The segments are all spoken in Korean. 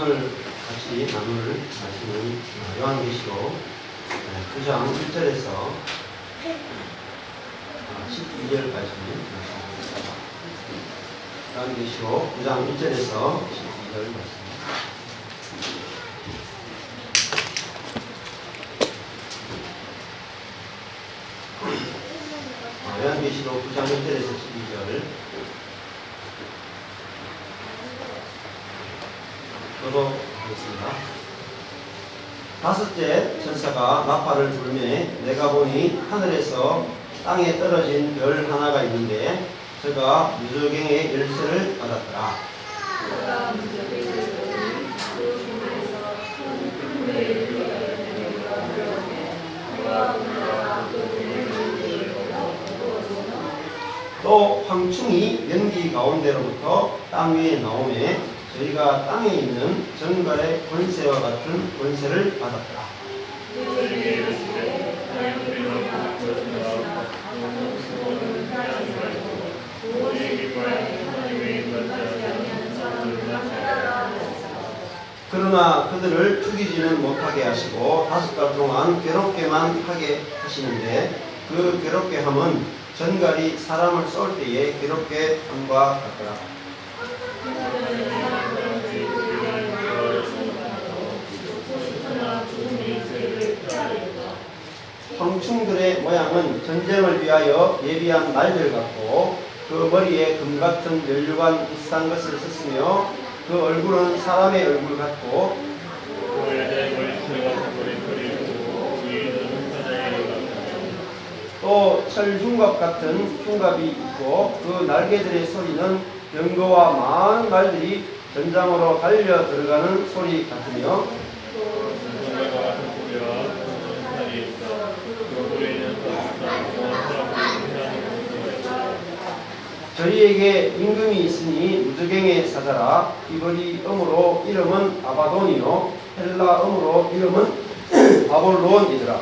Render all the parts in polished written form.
오늘 같이 나눌 말씀은 요한계시록 9장 1절에서 12절까지 말씀입니다. 요한계시록 9장 1절에서 12절 말씀. 요한계시록 9장 1절에서 12절. 하겠습니다. 다섯째 천사가 나팔을 불매 내가 보니 하늘에서 땅에 떨어진 별 하나가 있는데 저가 무저갱의 열쇠를 받았더라. 또 황충이 연기 가운데로부터 땅 위에 나오매 저희가 땅에 있는 정갈의 권세와 같은 권세를 받았더라. 그러나 그들을 죽이지는 못하게 하시고 5달 동안 괴롭게만 하게 하시는데 그 괴롭게 함은 전갈이 사람을 쏠 때에 괴롭게 함과 같더라. 황충들의 모양은 전쟁을 위하여 예비한 날들 같고 그 머리에 금같은 면류관 비슷한 것을 썼으며 그 얼굴은 사람의 얼굴 같고 또 철흉갑 같은 흉갑이 있고 그 날개들의 소리는 병거와 많은 말들이 전장으로 달려 들어가는 소리 같으며 저희에게 임금이 있으니 무저갱의 사자라. 히브리어로 이름은 아바돈이요 헬라어로 이름은 아볼론이더라.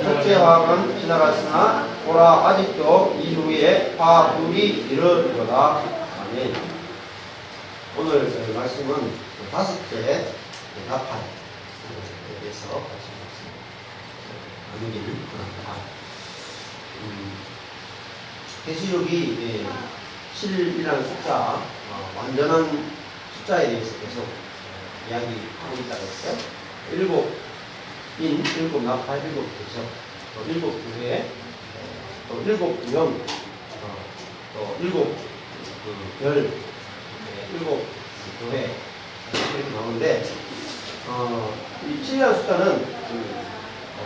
첫째 화학은 지나갔으나 보라 아직도 이후에 화불이 이르리로다. 아멘. 오늘 저희 말씀은 다섯째 나팔에 대해서 나누기를 원합니다. 계시록이 7이라는 숫자, 완전한 숫자에 대해서 계속 이야기하고 있다고 했어요. 7인, 7나팔, 7대접, 또 7교회, 또 7구형, 또 7별, 7교회 이렇게 나오는데 이 7이라는 숫자는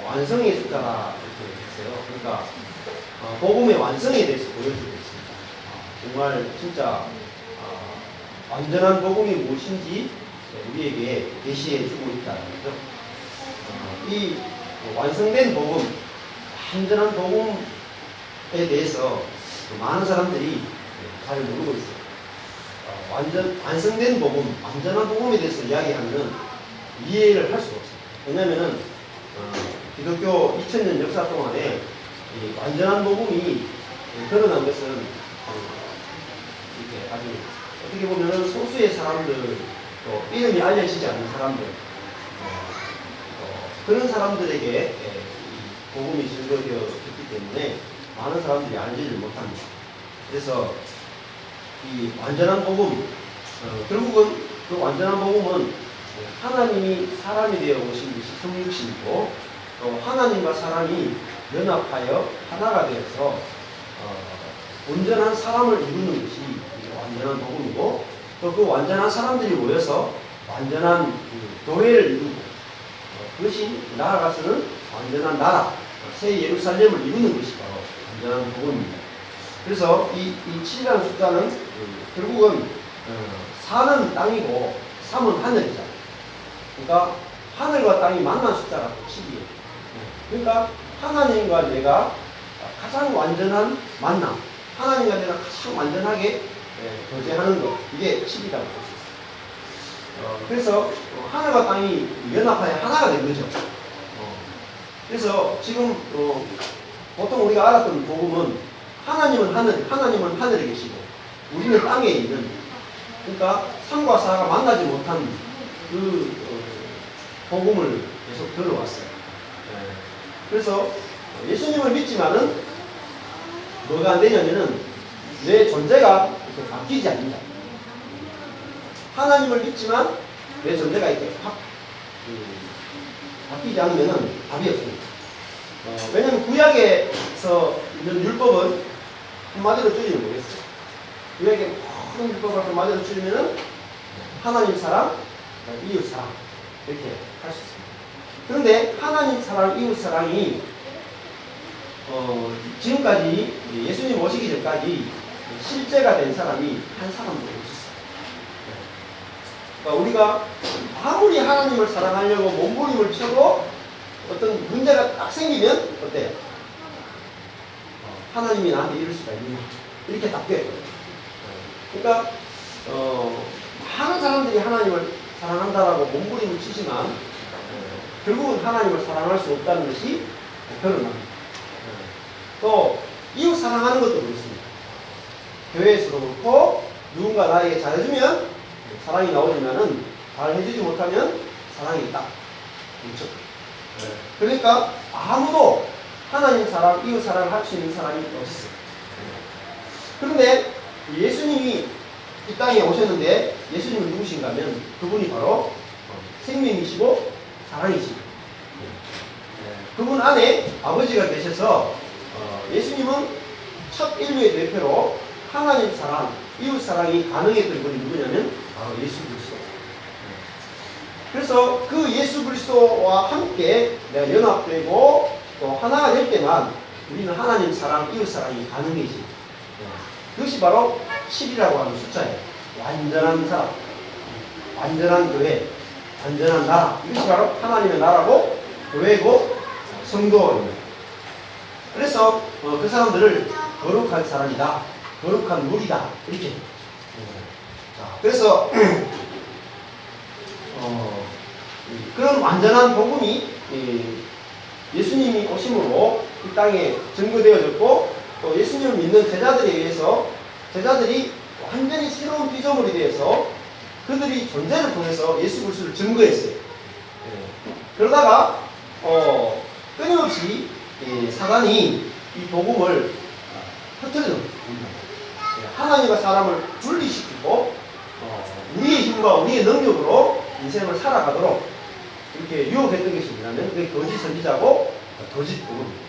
완성의 숫자라 이렇게 했어요. 그러니까 복음의 완성에 대해서 보여주고 있습니다. 정말 진짜 완전한 복음이 무엇인지 우리에게 계시해 주고 있다는 거죠. 이 완성된 복음, 완전한 복음에 대해서 많은 사람들이 잘 모르고 있어요. 완성된 복음, 완전한 복음에 대해서 이야기하면 이해를 할 수가 없어요. 왜냐하면 기독교 2000년 역사 동안에 완전한 복음이 드러난 것은 이렇게 아주 어떻게 보면 소수의 사람들, 또 이름이 알려지지 않는 사람들, 그런 사람들에게 복음이 전도되었기 때문에 많은 사람들이 알지를 못합니다. 그래서 이 완전한 복음, 결국은 그 완전한 복음은 하나님이 사람이 되어 오신 것이 성육신이고 또 하나님과 사람이 연합하여 하나가 되어서 온전한 사람을 이루는 것이 완전한 복음이고 또 그 완전한 사람들이 모여서 완전한 교회를 이루고 그것이 나아가서는 완전한 나라, 새 예루살렘을 이루는 것이 바로 완전한 복음입니다. 그래서 이 7이라는 숫자는 결국은 4는 땅이고 3은 하늘이잖아요. 그러니까 하늘과 땅이 만난 숫자가 7이에요. 그러니까 하나님과 내가 가장 완전한 만남, 하나님과 내가 가장 완전하게 교제하는 것, 이게 7이라고 볼 수 있어요. 그래서 하늘과 땅이 연합하여 하나가 된 거죠. 그래서 지금 보통 우리가 알았던 복음은 하나님은 하늘에 계시고 우리는 땅에 있는, 그러니까 3과 4가 만나지 못한 그 복음을 계속 들어왔어요. 그래서 예수님을 믿지만은 뭐가 안 되냐면은 내 존재가 이렇게 바뀌지 않는다. 하나님을 믿지만 내 존재가 이렇게 바뀌지 않으면은 답이 없습니다. 왜냐하면 구약에서 있는 율법은 한마디로 줄이면 뭐겠어요? 구약의 모든 율법을 한마디로 줄이면은 하나님 사랑, 이웃 사랑 이렇게 할 수 있습니다. 그런데 하나님 사랑, 이웃 사랑이 지금까지 예수님 오시기 전까지 실제가 된 사람이 한 사람도 없었어요. 그러니까 우리가 아무리 하나님을 사랑하려고 몸부림을 쳐도 어떤 문제가 딱 생기면 어때요? 하나님이 나한테 이럴 수가 있느냐 이렇게 딱 돼요. 그러니까 많은 사람들이 하나님을 사랑한다라고 몸부림을 치지만 결국은 하나님을 사랑할 수 없다는 것이 드러납니다. 또 이웃 사랑하는 것도 그렇습니다. 교회에서도 그렇고 누군가 나에게 잘해주면 사랑이 나오지만은 잘해주지 못하면 사랑이 딱 멈춰. 그러니까 아무도 하나님 사랑, 이웃 사랑을 할 수 있는 사람이 없었어요. 그런데 예수님이 이 땅에 오셨는데 예수님은 누구신가 하면 그분이 바로 생명이시고 사랑이십니다. 그분 안에 아버지가 계셔서 예수님은 첫 인류의 대표로 하나님 사랑, 이웃 사랑이 가능했던 분이 누구냐면 바로 예수 그리스도. 그래서 그 예수 그리스도와 함께 내가 연합되고 또 하나가 될 때만 우리는 하나님 사랑, 이웃 사랑이 가능해지. 그것이 바로 7이라고 하는 숫자예요. 완전한 사람, 완전한 교회, 완전한 나라. 이것이 바로 하나님의 나라고 교회고 성도입니다. 그래서 그 사람들을 거룩한 사람이다, 거룩한 무리다 이렇게. 자, 그래서 그런 완전한 복음이 예수님이 오심으로 이 땅에 증거되어졌고 또 예수님을 믿는 제자들에 의해서 제자들이 완전히 새로운 피조물이 되어서 그들이 존재를 통해서 예수 그리스도를 증거했어요. 그러다가 끊임없이 사단이 이 복음을 흩어져 놓습니다. 하나님과 사람을 분리시키고 우리의 힘과 우리의 능력으로 인생을 살아가도록 이렇게 유혹했던 것이 뭐냐면 그게 거짓 선지자고 거짓 복음입니다.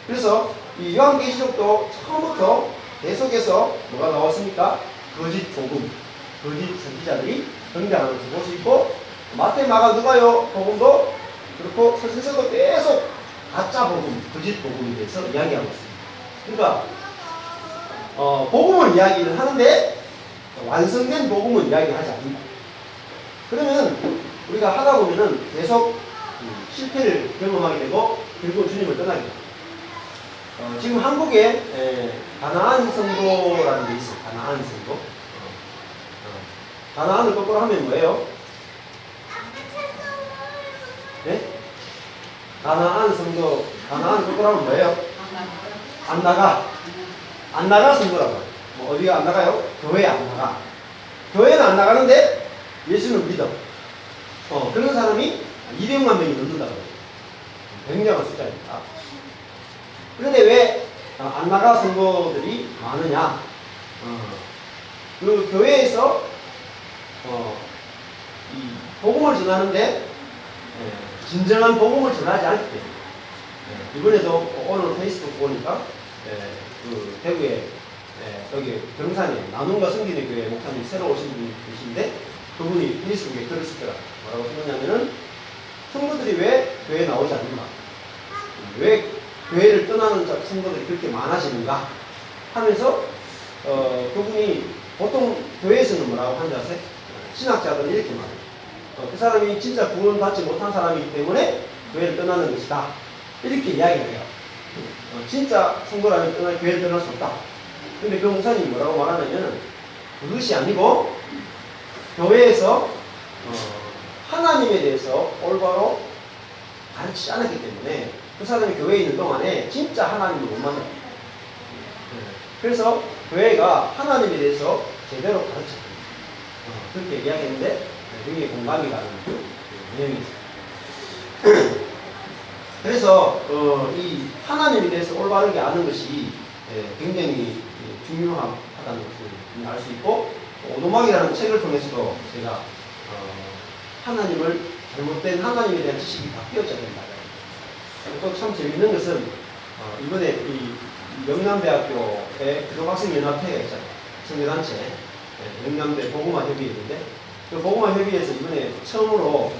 그래서 이 요한계시록도 처음부터 계속해서 뭐가 나왔습니까? 거짓 복음, 거짓 선지자들이 등장하는 것을 볼 수 있고 마태, 마가, 누가요 복음도 그렇고 서신서도 계속 가짜 복음, 거짓 복음에 대해서 이야기하고 있습니다. 그러니까 복음을 이야기를 하는데 완성된 복음을 이야기하지 않는다. 그러면 우리가 하다 보면은 계속 실패를 경험하게 되고 결국 주님을 떠나게 됩니다. 지금 한국에 가나안 성도라는 게 있어요. 가나안 성도. 가나안을 거꾸로 하면 뭐예요? 네? 가나안 성도, 가나안 거꾸로 하면 뭐예요? 안 나가. 안 나가 성도라고. 뭐 어디가 안 나가요? 교회 안 나가. 교회는 안 나가는데 예수는 믿어. 그런 사람이 200만 명이 넘는다고 해요. 굉장한 숫자입니다. 그런데 왜 안 나가 성도들이 많으냐? 그 교회에서 이 복음을 전하는데 진정한 복음을 전하지 않기 때문에 이번에도 오늘 페이스북 보니까 그 대구에 여기 경산에 나눔과 성진의 교회 목사님 새로 오신 분이 계신데 그분이 페이스북에 글을 쓰더라. 뭐라고 쓰느냐면은 성도들이 왜 교회에 나오지 않는가? 왜 교회를 떠나는 성도들이 그렇게 많아지는가? 하면서 그분이 보통 교회에서는 뭐라고 하는지 아세요? 신학자들은 이렇게 말해요. 그 사람이 진짜 구원받지 못한 사람이기 때문에 교회를 떠나는 것이다. 이렇게 이야기를 해요. 진짜 성도라면 교회를 떠날 수 없다. 근데 그 목사님이 뭐라고 말하냐면 그것이 아니고 교회에서 하나님에 대해서 올바로 가르치지 않았기 때문에 그 사람이 교회에 있는 동안에 진짜 하나님을 못 만나요. 그래서 교회가 하나님에 대해서 제대로 가르쳤습니다. 그렇게 이야기했는데 굉장히 공감이 가는 내용이죠. 그래서 이 하나님에 대해서 올바르게 아는 것이 굉장히 중요하다는 것을 알 수 있고, 오도막이라는 책을 통해서도 제가 하나님을 잘못된 하나님에 대한 지식이 바뀌어져야 된다. 또 참 재밌는 것은 이번에 이 영남대학교에 기독학생연합회가 있잖아요. 선교단체 영남대 복음화협의회인데, 그 복음화협의회에서 이번에 처음으로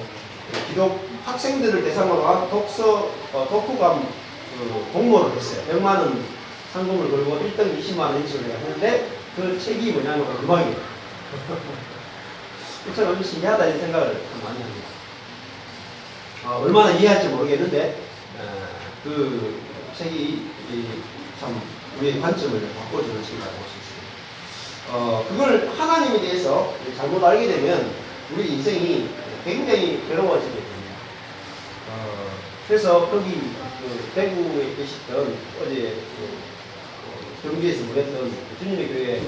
기독 학생들을 대상으로 한 독후감 공모를 했어요. 100만 원 상금을 걸고 1등 20만 원 인식을 했는데, 그 책이 뭐냐면 음악이에요. 참 아주 신기하다 이런 생각을 참 많이 합니다. 얼마나 이해할지 모르겠는데 그 책이 참 우리의 관점을 바꿔주는 책이라고 볼 수 있습니다. 그걸 하나님에 대해서 잘못 알게 되면 우리 인생이 굉장히 괴로워지게 됩니다. 그래서 거기 대구에 계시던 어제 경주에서 모였던 주님의 교회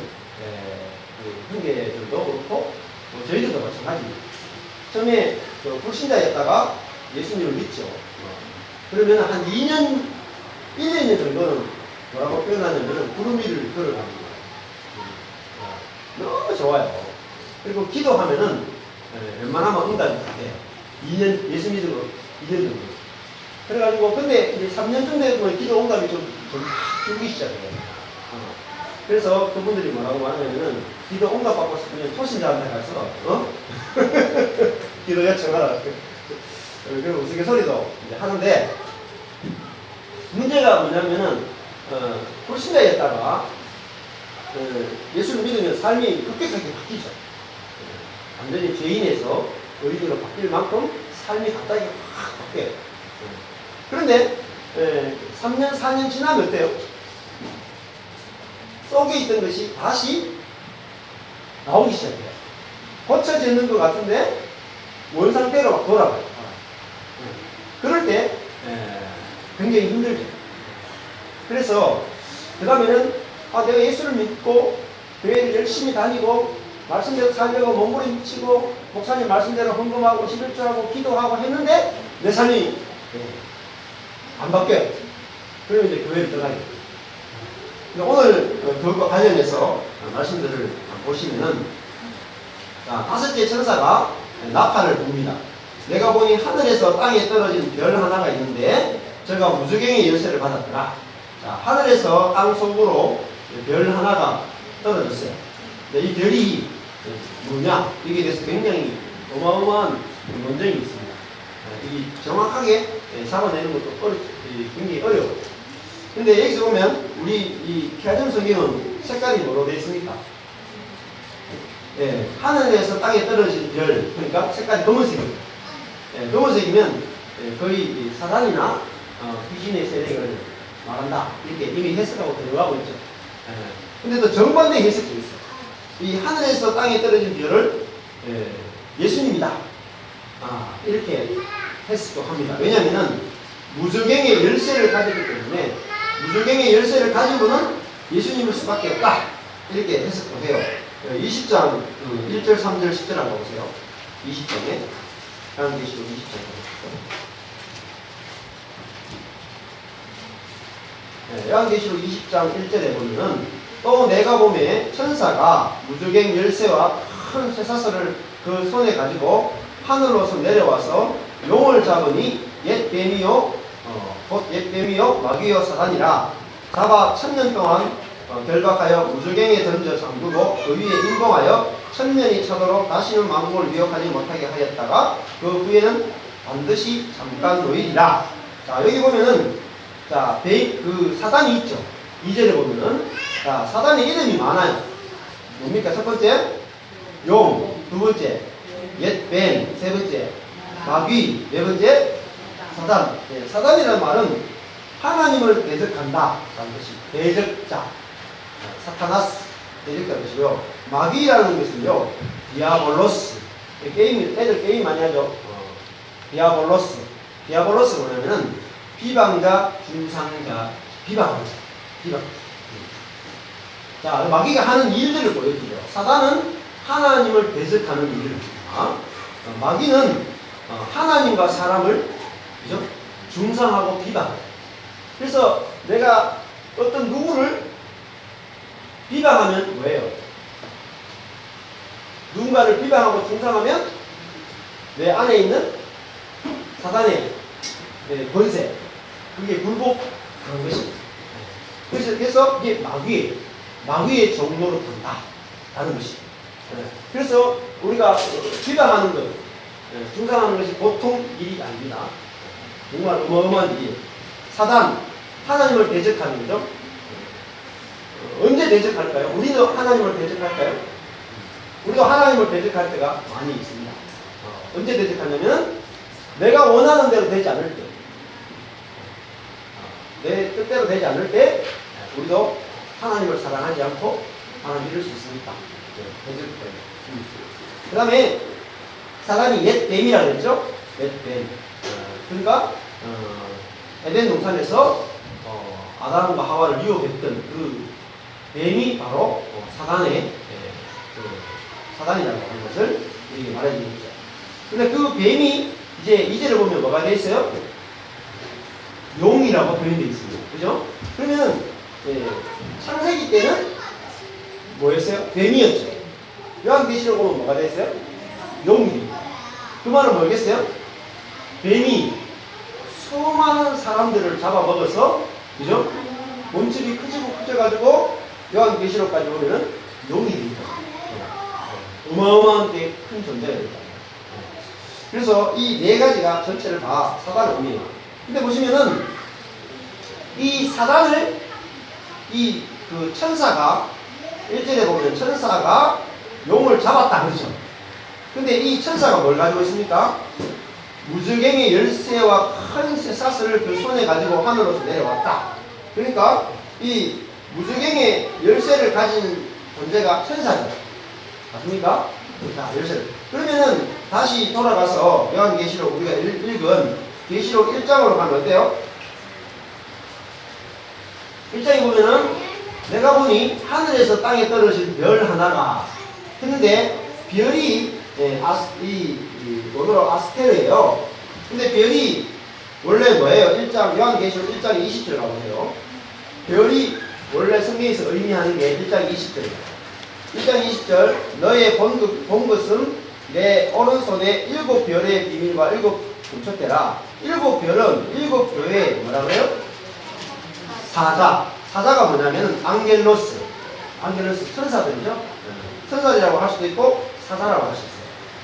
형제들도 그렇고 저희들도 마찬가지입니다. 처음에 불신자였다가 예수님을 믿죠. 그러면 한 2년, 1, 2년 정도는 뭐라고 표현하냐면 구름 위를 걸어갑니다. 너무 좋아요. 그리고 기도하면은 웬만하면 응답이 다 돼요. 2년, 예수 믿음으로 2년 정도. 그래가지고, 근데 이제 3년 정도 되면 기도 응답이 좀 줄기 시작해요. 그래서 그분들이 뭐라고 하냐면은, 기도 응답 받고 싶으면 초신자한테 가서, 기도 요청하라. 그리고 우스갯소리도 이제 하는데, 문제가 뭐냐면은, 불신자였다가, 예수를 믿으면 삶이 급격하게 바뀌죠. 완전히 죄인에서 의인으로 바뀔 만큼 삶이 갑자기 확 바뀌어요. 그런데 3년, 4년 지나면 어때요? 속에 있던 것이 다시 나오기 시작해요. 고쳐지는 것 같은데 원상태로 막 돌아가요. 그럴 때 굉장히 힘들죠. 그래서 그 다음에는 내가 예수를 믿고 교회를 열심히 다니고 말씀대로 살려고 몸부림치고 목사님 말씀대로 헌금하고 11조하고 기도하고 했는데 내 삶이 안 바뀌어요. 그러면 이제 교회를 떠나게 돼요. 오늘 그것과 관련해서 말씀들을 보시면은, 자, 5째 천사가 나팔을 붑니다. 내가 보니 하늘에서 땅에 떨어진 별 하나가 있는데 저가 무저갱의 열쇠를 받았더라. 자, 하늘에서 땅 속으로 별 하나가 떨어졌어요. 근데 이 별이 뭐냐? 이게 대해서 굉장히 어마어마한 논쟁이 있습니다. 이 정확하게 잡아내는 것도 굉장히 어려워요. 근데 여기서 보면 우리 이 피아점 성경은 색깔이 뭐로 되어 있습니까? 하늘에서 땅에 떨어진 별, 그러니까 색깔이 검은색입니다. 검은색이면 거의 사단이나 귀신의 세력을 말한다. 이렇게 이미 해석하고 들어가고 있죠. 근데 또 정반대의 해석도 있어요. 이 하늘에서 땅에 떨어진 별을 예수님이다. 이렇게 해석도 합니다. 왜냐하면 무저갱의 열쇠를 가지기 때문에 무저갱의 열쇠를 가진 분은 예수님일 수밖에 없다. 이렇게 해석도 해요. 20장 1절, 3절, 10절 한번 보세요. 20장에 요한계시록 20장. 요한계시록 20장 1절에 보면은 또 내가 보매 천사가 무저갱 열쇠와 큰 쇠사슬을 그 손에 가지고 하늘로서 내려와서 용을 잡으니 옛 뱀이요 곧 옛 뱀이요 마귀요 사단이라. 잡아 1000년 동안 결박하여 무저갱에 던져 잠그고 그 위에 임봉하여 1000년이 차도록 다시는 만국을 미혹하지 못하게 하였다가 그 후에는 반드시 잠깐 놓이리라. 자, 여기 보면은 그 사단이 있죠. 2절에 보면은 사단의 이름이 많아요. 뭡니까? 첫 번째 용, 두 번째 옛 뱀, 세 번째 마귀, 네 번째 사단. 사단이라는 말은 하나님을 대적한다 라는 것이 대적자, 사타나스 대적자 것이고요. 마귀라는 것은요 디아볼로스. 애들 게임 많이 하죠. 디아볼로스 뭐냐면은 비방자, 중상자, 비방. 자, 마귀가 하는 일들을 보여주죠. 사단은 하나님을 대적하는 일을 마귀는 하나님과 사람을 그죠? 중상하고 비방. 그래서 내가 어떤 누구를 비방하면 뭐예요? 누군가를 비방하고 중상하면 내 안에 있는 사단의 권세, 그게 굴복하는 것입니다. 그래서 이게 마귀의 정도로 간다라는 것입니다. 그래서 우리가 비방하는 것, 중상하는 것이 보통 일이 아닙니다. 정말 어마어마한 일이에요. 사단, 하나님을 대적하는 거죠. 언제 대적할까요? 우리도 하나님을 대적할까요? 우리도 하나님을 대적할 때가 많이 있습니다. 언제 대적하냐면 내가 원하는 대로 되지 않을 때, 내 뜻대로 되지 않을 때 우리도 하나님을 사랑하지 않고 하나님 잃을 수 있으니까 대적할 거예요. 그 다음에 사단이 옛 뱀이라고 했죠? 옛 뱀. 그러니까 에덴 동산에서 아담과 하와를 유혹했던 그 뱀이 바로 사단이라고 하는 것을 우리에게 말해주는 거죠. 근데 그 뱀이 이제 2절을 보면 뭐가 되어 있어요? 용이라고 표현되어 있습니다. 그죠? 그러면 창세기 때는 뭐였어요? 뱀이었죠. 요한계시록 보면 뭐가 되어 있어요? 용입니다. 그 말은 뭐겠어요? 뱀이 수많은 사람들을 잡아먹어서 그죠? 몸집이 커져가지고 요한계시록까지 보면은 용이 됩니다. 어마어마한 게 큰 존재가 됩니다. 그래서 이 네 가지가 전체를 다 사단을 의미해요. 근데 보시면은 이 사단을 그 천사가 1절에 보면 천사가 용을 잡았다 그러죠. 근데 이 천사가 뭘 가지고 있습니까? 무저갱의 열쇠와 큰 쇠사슬을 그 손에 가지고 하늘로서 내려왔다. 그러니까 이 무저갱의 열쇠를 가진 존재가 천사죠. 맞습니까? 자, 열쇠를. 그러면은 다시 돌아가서 요한계시록 우리가 읽은 계시록 1장으로 가면 어때요? 1장에 보면은 내가 보니 하늘에서 땅에 떨어진 별 하나가 했는데 별이 원어로 아스테르예요. 근데 별이 원래 뭐예요? 요한계시록 1장 20절 가보세요. 별이 원래 성경에서 의미하는 게 1장 20절입니다. 1장 20절 너의 본 것은 내 오른손에 7별의 비밀과 7 금초대라. 7별은 7교회 뭐라 그래요? 사자가 뭐냐면 안겔로스 천사들이죠. 천사들이라고 할 수도 있고 사자라고 할 수 있어요.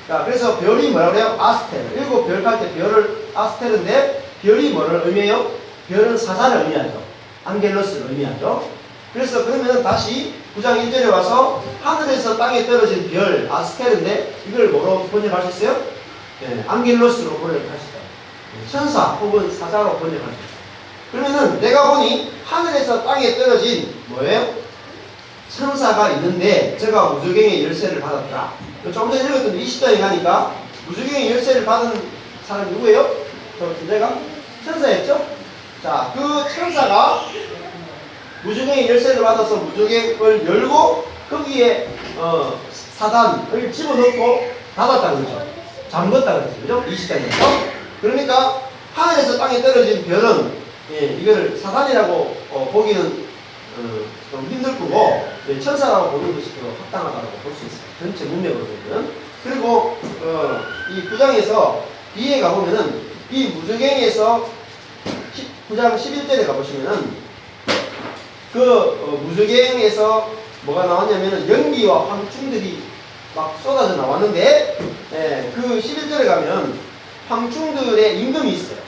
자, 그래서 별이 뭐라 그래요? 아스테르. 7별 할 때 별을 아스테르인데 별이 뭐를 의미해요? 별은 사자를 의미하죠. 안겔로스를 의미하죠. 그래서 그러면 다시 9장 1절에 와서 하늘에서 땅에 떨어진 별 아스테르인데 이걸 뭐로 번역할 수 있어요? 안겔로스로 번역할 수 있어요. 천사 혹은 사자로 번역할 수 있어요. 그러면은 내가 보니 하늘에서 땅에 떨어진 뭐예요? 천사가 있는데 제가 무저갱의 열쇠를 받았더라. 조금 전에 읽었던 20장에 가니까 무저갱의 열쇠를 받은 사람이 누구예요? 저 존재가 천사였죠? 자, 그 천사가 무저갱의 열쇠를 받아서 무저갱을 열고 거기에 사단을 집어넣고 닫았다는 거죠. 잠궜다 그랬죠. 그죠? 20장에서. 그러니까 하늘에서 땅에 떨어진 별은 이거를 사단이라고 보기는 좀 힘들 거고 천사라고 보는 것이 더 합당하다고 볼 수 있어요. 전체 문맥으로 보면. 그리고 이 9장에서 뒤에 가보면은 이 무저갱에서 9장 11절에 가보시면은 그 무저갱에서 뭐가 나왔냐면은 연기와 황충들이 막 쏟아져 나왔는데 그 11절에 가면 황충들의 임금이 있어요.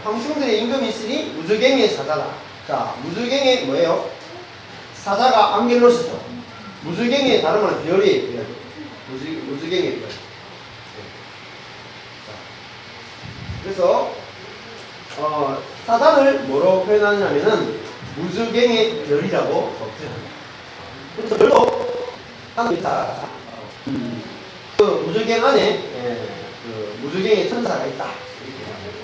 황충들의 임금이 있으니 무저갱의 사자다. 자, 무저갱의 뭐예요? 사자가 안겔로스죠. 무저갱의 다른 말은 별이에요. 무저갱의 별. 그래서 사단을 뭐로 표현하냐면은 무저갱의 별이라고 표현합니다. 그래서 별도 하나 있다. 그 무저갱 안에 그 무저갱의 천사가 있다. 이렇게 합니다.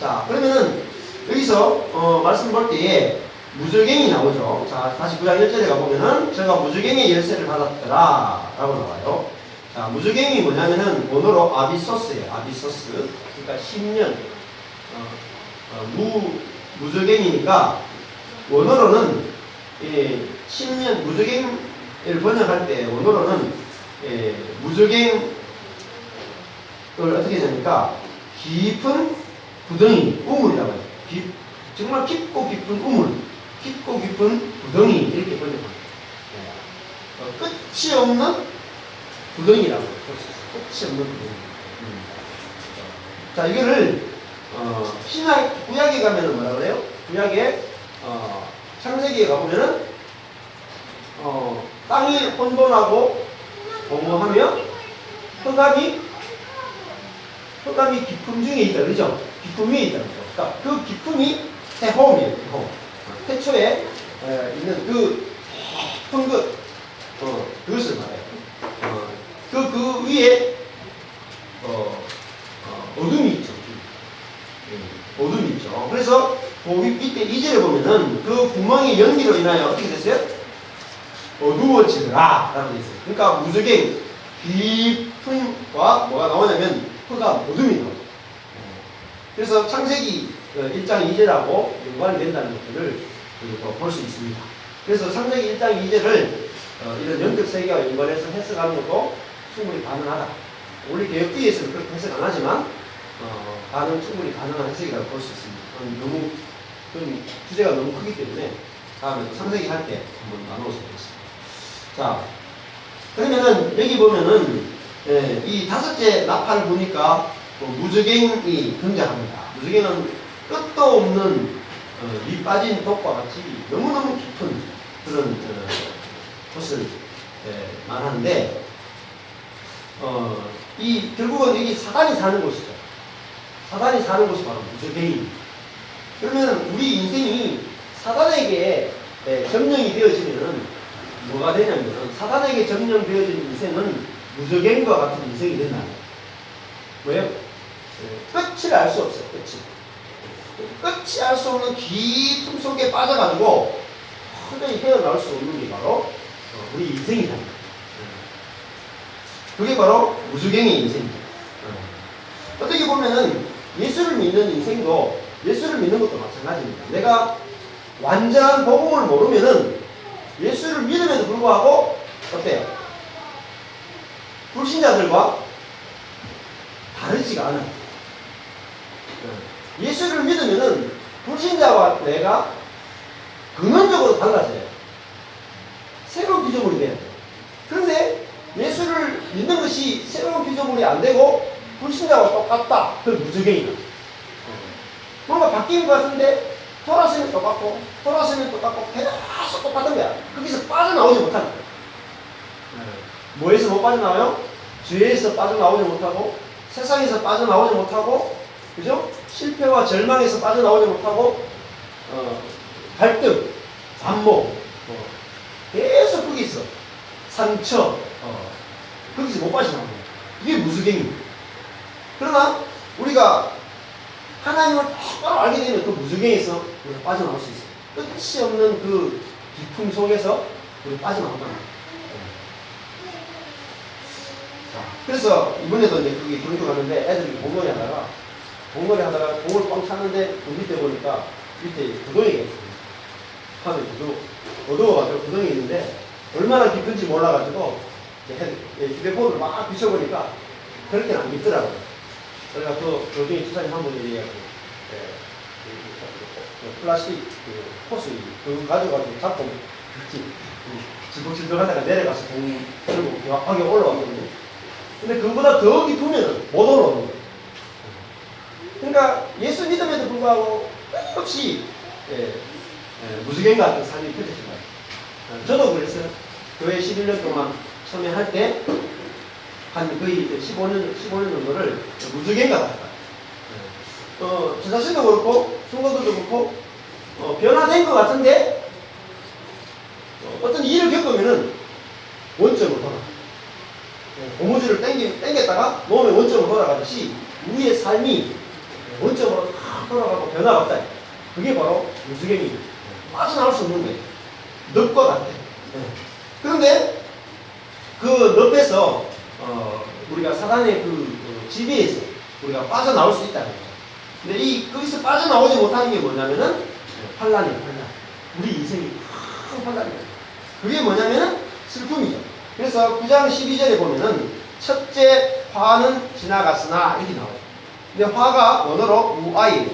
자, 그러면은 여기서 말씀 볼 때에 무적행이 나오죠. 자, 다시 9장 1절에 가보면은 제가 무적행의 열쇠를 받았더라 라고 나와요. 자, 무적행이 뭐냐면은 원어로 아비소스예요. 아비소스. 그러니까 10년. 무적행이니까 원어로는 10년 무적행을 번역할 때 원어로는 무적행을 어떻게 되니까 깊은 구덩이, 우물이라고 해요. 정말 깊고 깊은 우물, 깊고 깊은 구덩이 이렇게 번역합니다. 끝이 없는 구덩이라고 해요. 끝이 없는 구덩이. 자, 이거를 신약 구약에 가면은 뭐라 그래요? 구약에 창세기에 가보면은 땅이 혼돈하고 공허하며 흑암이 깊음 중에 있다, 그죠? 깊음 위에 있다, 그죠? 그러니까 그 깊음이 태호음이에요, 태호음. 태초에 있는 그 깊은 그것을 말해요. 그 위에 어둠이 있죠. 어둠이 있죠. 그래서 밑에 2절에 보면은 그 구멍의 연기로 인하여 어떻게 됐어요? 어두워지더라 라고 되어 있어요. 그러니까 무적행 깊음과 뭐가 나오냐면 흑암, 어둠이 나오죠. 그래서 창세기 1장 2절하고 연관이 된다는 것들을 볼 수 있습니다. 그래서 창세기 1장 2절을 이런 영적 세계와 연관해서 해석하는 것도 충분히 가능하다. 우리 개혁기에서는 그렇게 해석 안 하지만 충분히 가능한 해석이라고 볼 수 있습니다. 너무 주제가 너무 크기 때문에 다음에 또 창세기 할 때 한번 나누어서 보겠습니다. 자, 그러면은 여기 보면은 이 다섯째 나팔을 보니까 무적행이 등장합니다. 무적행은 끝도 없는 이 빠진 독과 같이 너무너무 깊은 그런 것을 말하는데 결국은 여기 사단이 사는 곳이죠. 사단이 사는 곳이 바로 무적행입니다. 그러면 우리 인생이 사단에게 점령이 되어지면은 뭐가 되냐면 사단에게 점령되어진 인생은 무적행과 같은 인생이 된다. 왜요? 끝을 알 수 없어요. 끝이 알 수 없는 깊음 속에 빠져가지고 도저히 헤어나올 수 없는 게 바로 우리 인생이다. 그게 바로 무적행의 인생입니다. 어떻게 보면은 예수를 믿는 인생도 예수를 믿는 것도 마찬가지입니다. 내가 완전한 복음을 모르면은 예수를 믿음에도 불구하고 어때요? 불신자들과 다르지가 않아요. 예수를 믿으면은 불신자와 내가 근원적으로 달라져요. 새로운 피조물이 돼야 돼요. 그런데 예수를 믿는 것이 새로운 피조물이 안 되고 불신자와 똑같다. 그건 무적행이다. 뭔가 바뀐 것 같은데 돌아서면 똑같고 돌아서면 똑같고 계속 똑같은 거야. 거기서 빠져나오지 못하는 거야. 뭐에서 못 빠져나와요? 죄에서 빠져나오지 못하고 세상에서 빠져나오지 못하고 그죠? 실패와 절망에서 빠져나오지 못하고 갈등, 반목 계속 거기 있어. 상처 거기서 못 빠져나오는 거야. 이게 무적행입니다. 그러나 우리가 하나님을 똑바로 알게 되면 그 무적행에서 우리가 빠져나올 수 있어요. 끝이 없는 그 깊음 속에서 우리가 빠져나온다는 거예요. 그래서 이번에도 이제 거기 교육을 가는데 애들이 공놀이 하다가 공을 뻥 찼는데 그 밑에 보니까 밑에 구덩이가 있어요. 하늘 어두워가지고 구덩이 있는데 얼마나 깊은지 몰라가지고 휴대폰을 막 비춰보니까 그렇게는 안 깊더라고요. 그러니까 그 교중에 투사님 한 분이 얘기하고 플라스틱 호스 그거 가져가지고 잡고 질퍽질퍽 하다가 내려가서 공 들고 벽에 올라왔거든요. 근데 그거보다 더 깊으면 못 올라오는 거예요. 그러니까 예수 믿음에도 불구하고 끊임없이 무적행 같은 삶이 펼쳐진 거예요. 저도 그랬어요. 교회 11년 동안 처음에 할 때 한 거의 15년 정도를 무적행 같았다. 저 자신도 그렇고 성도들도 그렇고 변화된 것 같은데 어떤 일을 겪으면은 원점으로 돌아가. 고무줄을 당겼다가 몸의 원점으로 돌아가듯이 우리의 삶이 원점으로 탁 돌아가고 변화가 없다. 그게 바로 무적행입니다. 빠져나올 수 없는 거예요. 늪과 같아. 그런데 그 늪에서 우리가 사단의 그 지배에서 우리가 빠져나올 수 있다는 거죠. 근데 거기서 빠져나오지 못하는 게 뭐냐면은 환란이에요. 환란. 우리 인생이 큰 환란이에요. 그게 뭐냐면은 슬픔이죠. 그래서 9장 12절에 보면은 첫째 화는 지나갔으나 이렇게 나와요. 근데 화가 원어로 우아이에요.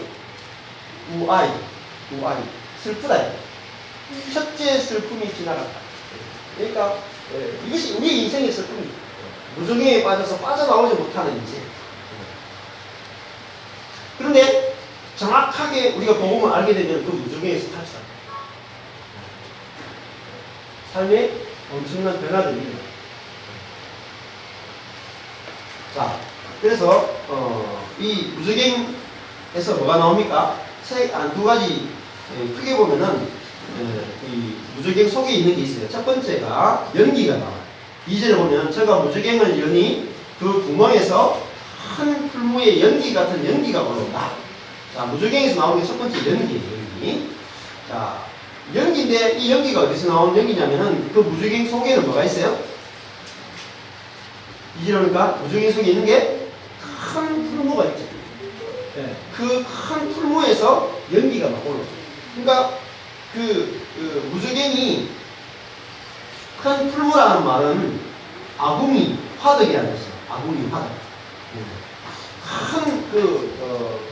우아이. 슬프다. 첫째 슬픔이 지나갔다. 그러니까 이것이 우리 인생의 슬픔입니다. 무정에 빠져서 빠져나오지 못하는 인생. 그런데 정확하게 우리가 복음을 알게 되면 그 무정에서 탈출합니다. 삶에 엄청난 변화가 됩니다. 자, 그래서 이 무적행에서 뭐가 나옵니까? 두 가지 크게 보면은 이 무적행 속에 있는 게 있어요. 첫 번째가 연기가 나와요. 2절에 보면 제가 무적행을 여니 그 구멍에서 큰 풀무에 연기 같은 연기가 올라온다. 자, 무적행에서 나오는 게 첫 번째 연기예요. 연기. 자, 연기인데 이 연기가 어디서 나오는 연기냐면은 그 무적행 속에는 뭐가 있어요? 2절이니까 무적행 속에 있는 게 큰 풀무가 있죠. 네. 그 큰 풀무에서 연기가 막 올라와요. 그러니까 그 무적행이 큰 풀무라는 말은 아궁이 화덕이라는 뜻이에요. 아궁이 화덕. 큰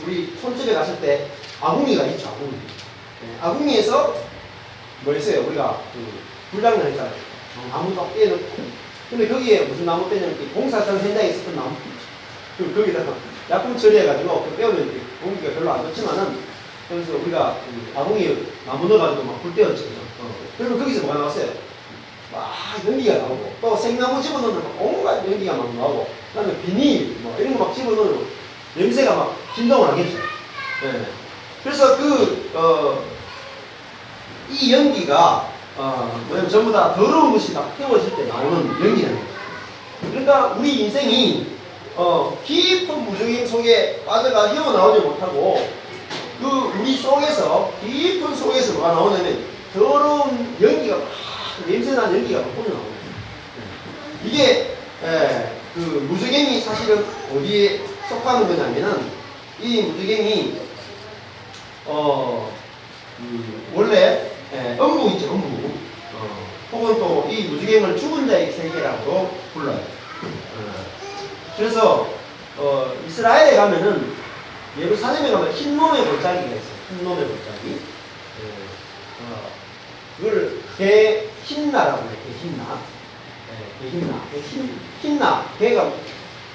우리 손집에 갔을 때 아궁이가 있죠. 아궁이. 네. 아궁이에서 뭐 있어요? 우리가 불장난 있잖아요. 나무도 빼놓고. 근데 거기에 무슨 나무 빼냐면 공사장 현장에 있었던 나무. 거기다가 약품 처리해가지고 빼오면 공기가 별로 안 좋지만은 그래서 우리가 아궁이에 나무 넣어가지고 막 불 떼었죠. 그러면 거기서 뭐가 나왔어요? 막 연기가 나오고 또 생나무 집어넣으면 온갖 연기가 막 나오고 그 다음에 비닐 뭐 이런 거 막 집어넣으면 냄새가 막 진동을 하겠죠. 네. 그래서 이 연기가 뭐냐면 전부 다 더러운 것이 다 태워질 때 나오는 연기라는 거죠. 그러니까 우리 인생이 깊은 무적행 속에 빠져가 헤어나오지 못하고 그 우리 속에서 깊은 속에서 뭐가 나오냐면 더러운 연기가 막 냄새나는 연기가 막 흘러나오는 거예요. 이게 그 무적행이 사실은 어디에 속하는 거냐면은 이 무적행이 원래 음부 있죠. 음부. 혹은 또 이 무적행을 죽은 자의 세계라고 불러요. 그래서 이스라엘에 가면은 예루살렘에 가면 흰놈의 골짜기가 있어요. 흰놈의 골짜기. 그걸 게힌나라고 해요. 게힌나. 흰나. 걔가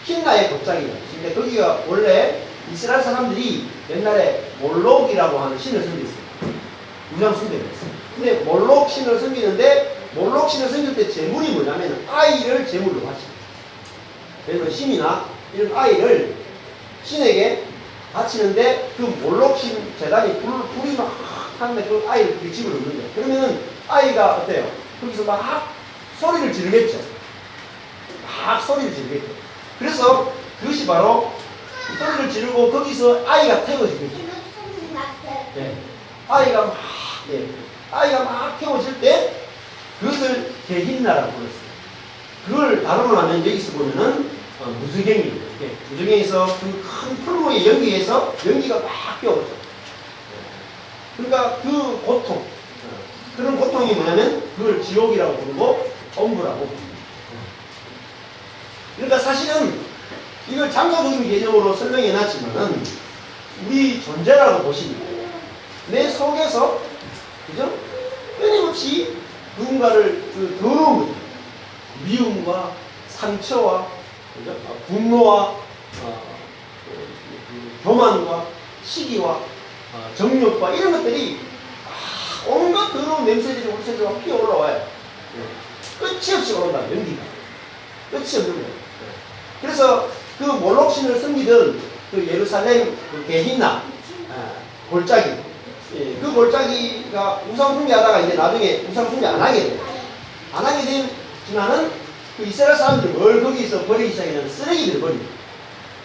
흰나의 골짜기가 있어요. 근데 거기가 원래 이스라엘 사람들이 옛날에 몰록이라고 하는 신을 섬겼어요. 우상 숭배를 했어요. 근데 몰록 신을 섬기는데 몰록 신을 섬길 때 제물이 뭐냐면 아이를 제물로 바칩니다. 그래서 신이나 이런 아이를 신에게 바치는데 그 몰록신 재단이 불이 막 하는데 그 아이를 그 집을 넣는 거예요. 그러면은 아이가 어때요? 거기서 막 소리를 지르겠죠. 막 소리를 지르겠죠. 그래서 그것이 바로 소리를 지르고 거기서 아이가 태워지겠죠. 네. 아이가 막 태워질 때 그것을 게힌나라고 불렀어요. 그걸 다루고 나면 여기서 보면은 무적행이에요. 무적행에서 그 큰 풀무의 연기에서 연기가 막 뛰어오죠. 그러니까 그 고통, 그런 고통이 뭐냐면 그걸 지옥이라고 부르고 엄부라고 부릅니다. 그러니까 사실은 이걸 장소적인 개념으로 설명해 놨지만은 우리 존재라고 보시면 내 속에서 그죠? 끊임없이 누군가를 더러운 거죠. 미움과 상처와 그죠? 분노와 교만과 시기와 정욕과 이런 것들이 온갖 더러운 냄새들이 우리 속에 막 피어 올라와요. 끝이 없이 올라온다. 연기가 끝이 없는 거예요. 그래서 그 몰록신을 섬기던 그 예루살렘 그 게힌나 골짜기, 그 골짜기가 우상 숭배하다가 이제 나중에 우상 숭배 안 하게 돼요. 안 하게 되지만은 그 이스라엘 사람들이 뭘 거기서 버리기 시작했냐면 쓰레기를 버립니다.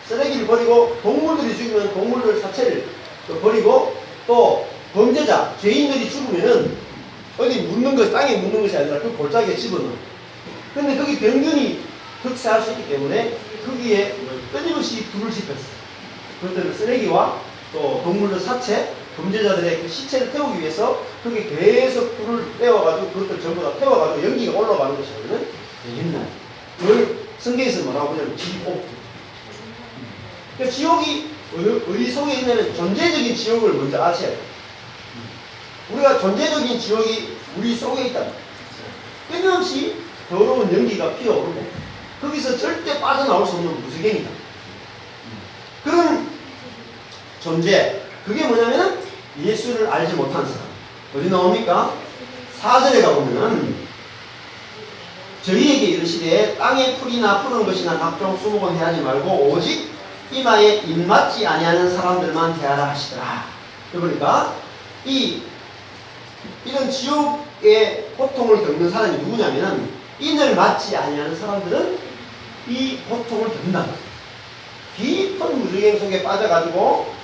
쓰레기를 버리고 동물들이 죽으면 동물들 사체를 버리고 또 범죄자, 죄인들이 죽으면은 어디 묻는 것, 땅에 묻는 것이 아니라 그 골짜기에 집어넣어. 근데 거기 병균이 득세할 수 있기 때문에 거기에 끊임없이 불을 지폈어. 그것들을 쓰레기와 또 동물들 사체, 범죄자들의 그 시체를 태우기 위해서 거기 계속 불을 떼어가지고 그것들 전부 다 태워가지고 연기가 올라가는 것이거든. 옛날. 그걸 성경에서 뭐라고 하냐면 지옥. 그러니까 지옥이 어디 속에 있냐면 존재적인 지옥을 먼저 아셔야 돼요. 우리가 존재적인 지옥이 우리 속에 있다. 끊임없이 더러운 연기가 피어오르고 거기서 절대 빠져나올 수 없는 무지개이다. 그런 존재, 그게 뭐냐면은 예수를 알지 못한 사람. 어디 나옵니까? 4절에 가보면은 저희에게 이르시되 땅에 풀이나 푸른 것이나 각종 수목은 해하지 말고 오직 이마에 입맞지 아니하는 사람들만 대하라 하시더라. 그러니까 이런 지옥의 고통을 겪는 사람이 누구냐면은 인을 맞지 아니하는 사람들은 이 고통을 겪는다. 깊은 무지개 속에 빠져가지고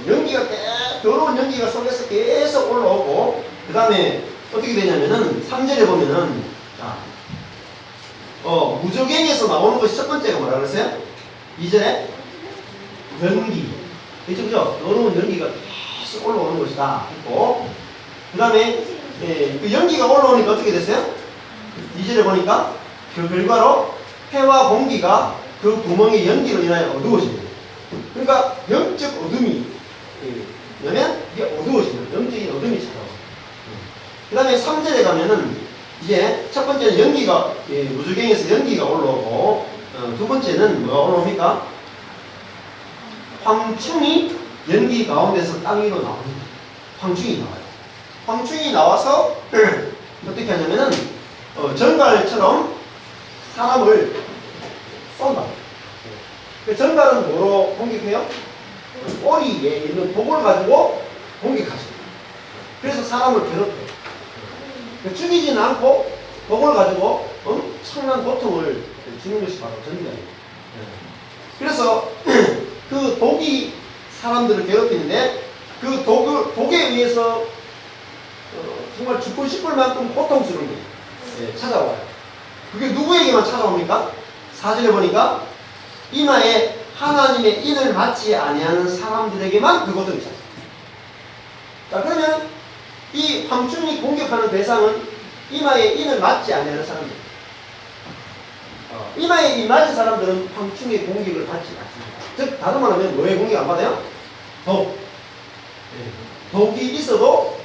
연기가 더러운 연기가 속에서 계속 올라오고 그 다음에 어떻게 되냐면은 3절에 보면은 자, 무저갱에서 나오는 것이 첫 번째가 뭐라 그랬어요? 2절에 연기. 그죠? 더러운 연기가 계속 올라오는 것이다. 했고 그 다음에 그 연기가 올라오니까 어떻게 됐어요? 2절에 보니까 그 결과로 폐와 공기가 그 구멍의 연기로 인하여 어두워집니다. 그러니까 영적 어둠이 뭐냐면 이게 어두워집니다. 영적인 어둠이 찾아와요. 그 다음에 3절에 가면은 이제 첫 번째는 연기가 무저갱에서 연기가 올라오고 두 번째는 뭐가 올라옵니까? 황충이 연기 가운데서 땅 위로 나옵니다. 황충이 나와요. 황충이 나와서 어떻게 하냐면은 전갈처럼 사람을 쏜다. 그 전갈은 뭐로 공격해요? 꼬리에 있는 독을 가지고 공격하죠. 그래서 사람을 괴롭혀요. 죽이지는 않고 독을 가지고 엄청난 고통을 주는 것이 바로 전갈이에요. 그래서 그 독이 사람들을 괴롭히는데 그 독에 의해서 정말 죽고 싶을 만큼 고통스러운 게 찾아와요. 그게 누구에게만 찾아옵니까? 4절에 보니까 이마에 하나님의 인을 맞지 아니하는 사람들에게만 그 고통이 찾아와요. 자, 그러면 이 황충이 공격하는 대상은 이마에 인을 맞지 아니하는 사람들. 이마에 인 맞은 사람들은 황충의 공격을 받지 않습니다. 즉 다른 말하면 뭐의 공격 안 받아요? 독. 독이 있어도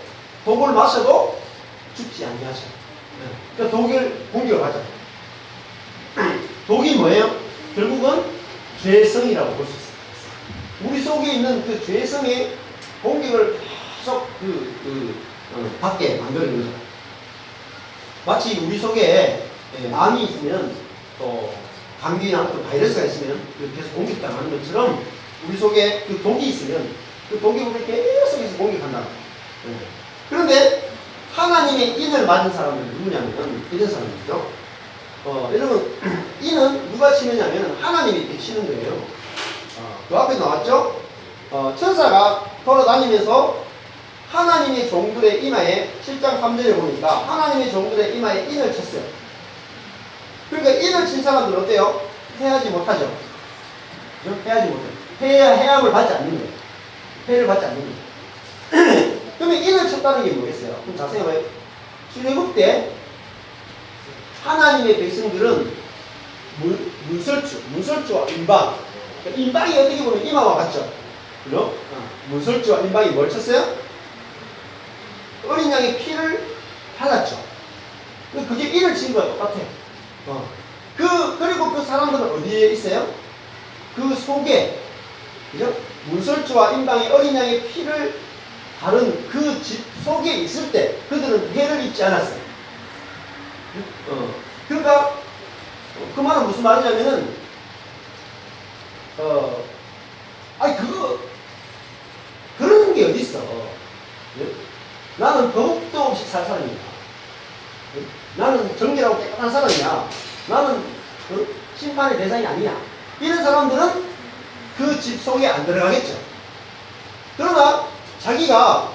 독을 마셔도 죽지 아니하죠. 그러니까 독을 공격을 하죠. 독이 뭐예요? 결국은 죄성이라고 볼 수 있어요. 우리 속에 있는 그 죄성의 공격을 계속 받게 만드는 거죠. 마치 우리 속에 암이 있으면 또 감기나 또 바이러스가 있으면 계속 공격당하는 것처럼 우리 속에 그 독이 있으면 그 독이 우리를 계속해서 공격한다. 그런데 하나님의 인을 맞은 사람은 누구냐면 이런 사람이죠. 여러분 인은 누가 치느냐면 하나님이 이렇게 치는 거예요. 그 앞에 나왔죠. 천사가 돌아다니면서 하나님의 종들의 이마에 7장 3절에 보니까 하나님의 종들의 이마에 인을 쳤어요. 그러니까 인을 친 사람들은 어때요? 해하지 못하죠. 해하지 못해요. 해함을 받지 않는 거예요. 해를 받지 않는 거예요. 그러면 인을 쳤다는 게 뭐겠어요? 그럼 자세히 봐요. 출애굽 때 하나님의 백성들은 문설주와 인방. 그러니까 인방이 어떻게 보면 이마와 같죠? 그죠? 문설주와 인방이 뭘 쳤어요? 어린 양의 피를 발랐죠. 그게 인을 친 거야, 똑같아요. 그리고 그 사람들은 어디에 있어요? 그 속에, 그죠? 문설주와 인방이 어린 양의 피를 바른 그 집 속에 있을 때 그들은 해를 입지 않았어요. 그러니까 그 말은 무슨 말이냐면은 그런 게 어디 있어? 나는 거북도 없이 살 사람이야. 나는 정결하고 깨끗한 사람이야. 나는 심판의 대상이 아니야. 이런 사람들은 그 집 속에 안 들어가겠죠. 그러나 자기가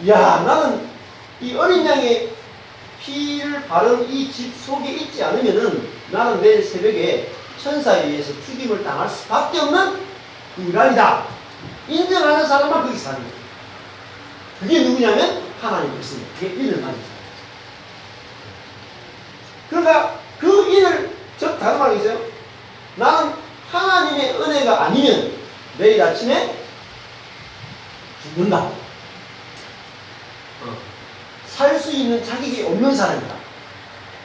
야, 나는 이 어린 양의 피를 바른 이 집 속에 있지 않으면은 나는 내일 새벽에 천사에 의해서 죽임을 당할 수밖에 없는 인간이다. 인정하는 사람만 거기 사는 거예요. 그게 누구냐면 하나님 백성이에요. 그게 인을 만든 사람. 그러니까 그 인을, 즉 다른 말로 있어요. 나는 하나님의 은혜가 아니면 내일 아침에 죽는다. 살 수 있는 자격이 없는 사람이다.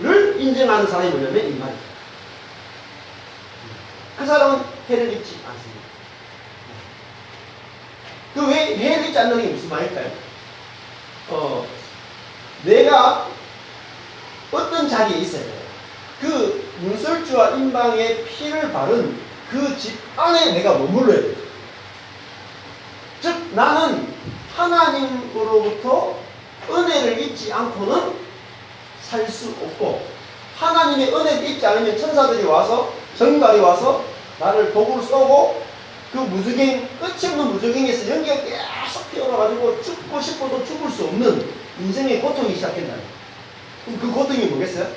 를 인정하는 사람이 뭐냐면 인간이다. 그 사람은 해를 입지 않습니다. 그 왜 해를 입지 않는 게 무슨 말일까요? 내가 어떤 자리에 있어야 돼요. 그 문설주와 임방의 피를 바른 그 집 안에 내가 머물러야 돼요. 즉 나는 하나님으로부터 은혜를 입지 않고는 살 수 없고, 하나님의 은혜를 입지 않으면 천사들이 와서, 정갈이 와서 나를 도구를 쏘고 그 무저갱, 끝이 없는 무저갱에서 연기가 계속 피어나가지고 죽고 싶어도 죽을 수 없는 인생의 고통이 시작된다. 그럼 그 고통이 뭐겠어요?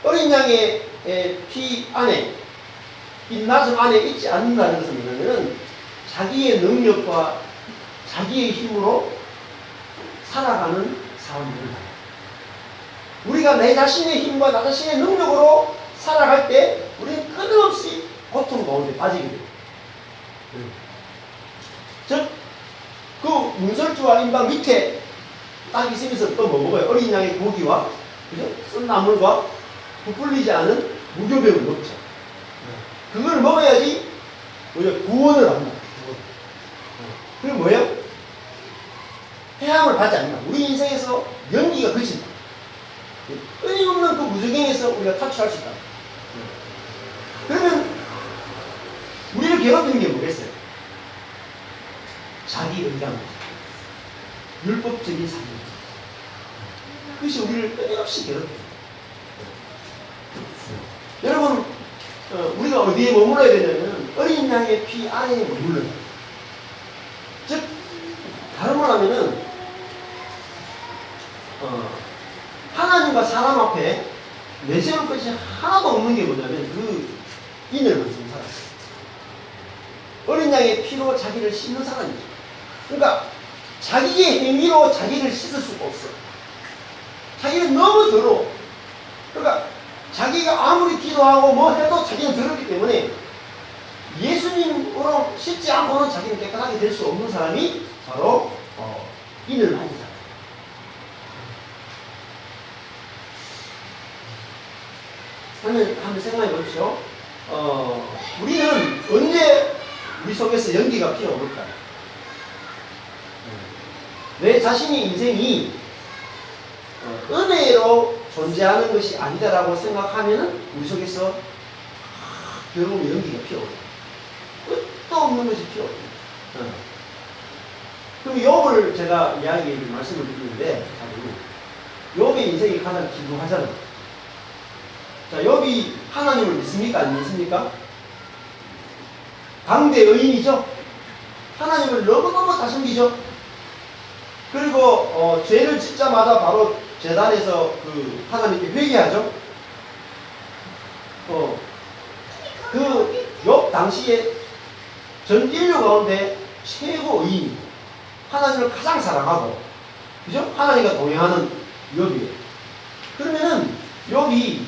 어린 양의 피 안에, 빛나심 안에 있지 않는다는 것은 뭐냐면 자기의 능력과 자기의 힘으로 살아가는 사람들이다. 우리가 내 자신의 힘과 나 자신의 능력으로 살아갈 때 우리는 끊임없이 고통 가운데 빠지게 돼요. 즉, 그 문설주와 임방 밑에 딱 있으면서 또 뭐 먹어요? 어린 양의 고기와, 그죠? 쓴 나물과 부풀리지 않은 무교병을 먹죠. 그걸 먹어야지 구원을 합니다. 그게 뭐예요? 해함을 받지 않는다. 우리 인생에서 연기가 그친다. 끊임없는 그 무저갱에서 우리가 탈출할 수 있다. 그러면 우리를 괴롭히는 게 뭐겠어요? 자기 의감, 율법적인 삶. 그것이 우리를 끊임없이 괴롭혀요. 여러분, 우리가 어디에 머물러야 되냐면 어린 양의 피 안에 머물러야 돼요. 즉, 다른 말 하면은 하나님과 사람 앞에 내세울 것이 하나도 없는 게 뭐냐면 그 인을 만든 사람. 어린 양의 피로 자기를 씻는 사람이죠. 그러니까 자기의 행위로 자기를 씻을 수가 없어. 자기는 너무 더러워. 그러니까 자기가 아무리 기도하고 뭐 해도 자기는 더럽기 때문에 예수님으로 씻지 않고는 자기는 깨끗하게 될 수 없는 사람이 바로 인을 만든 사람. 한번 생각해 보십시오. 우리는 언제 우리 속에서 연기가 피어오를까요? 내 자신의 인생이 은혜로 존재하는 것이 아니다라고 생각하면 우리 속에서 결국 연기가 피어오르죠. 끝도 없는 것이 피어오릅니다. 그럼 욥을 제가 말씀을 드리는데, 욥의 인생이 가장 기구하잖아요. 자, 욥이 하나님을 믿습니까? 안 믿습니까? 강대 의인이죠? 하나님을 너무너무 다 섬기죠? 그리고, 죄를 짓자마자 바로 제단에서 그 하나님께 회개하죠? 그 욥 당시에 전 인류 가운데 최고 의인, 하나님을 가장 사랑하고, 그죠? 하나님과 동행하는 욥이에요. 그러면은 욥이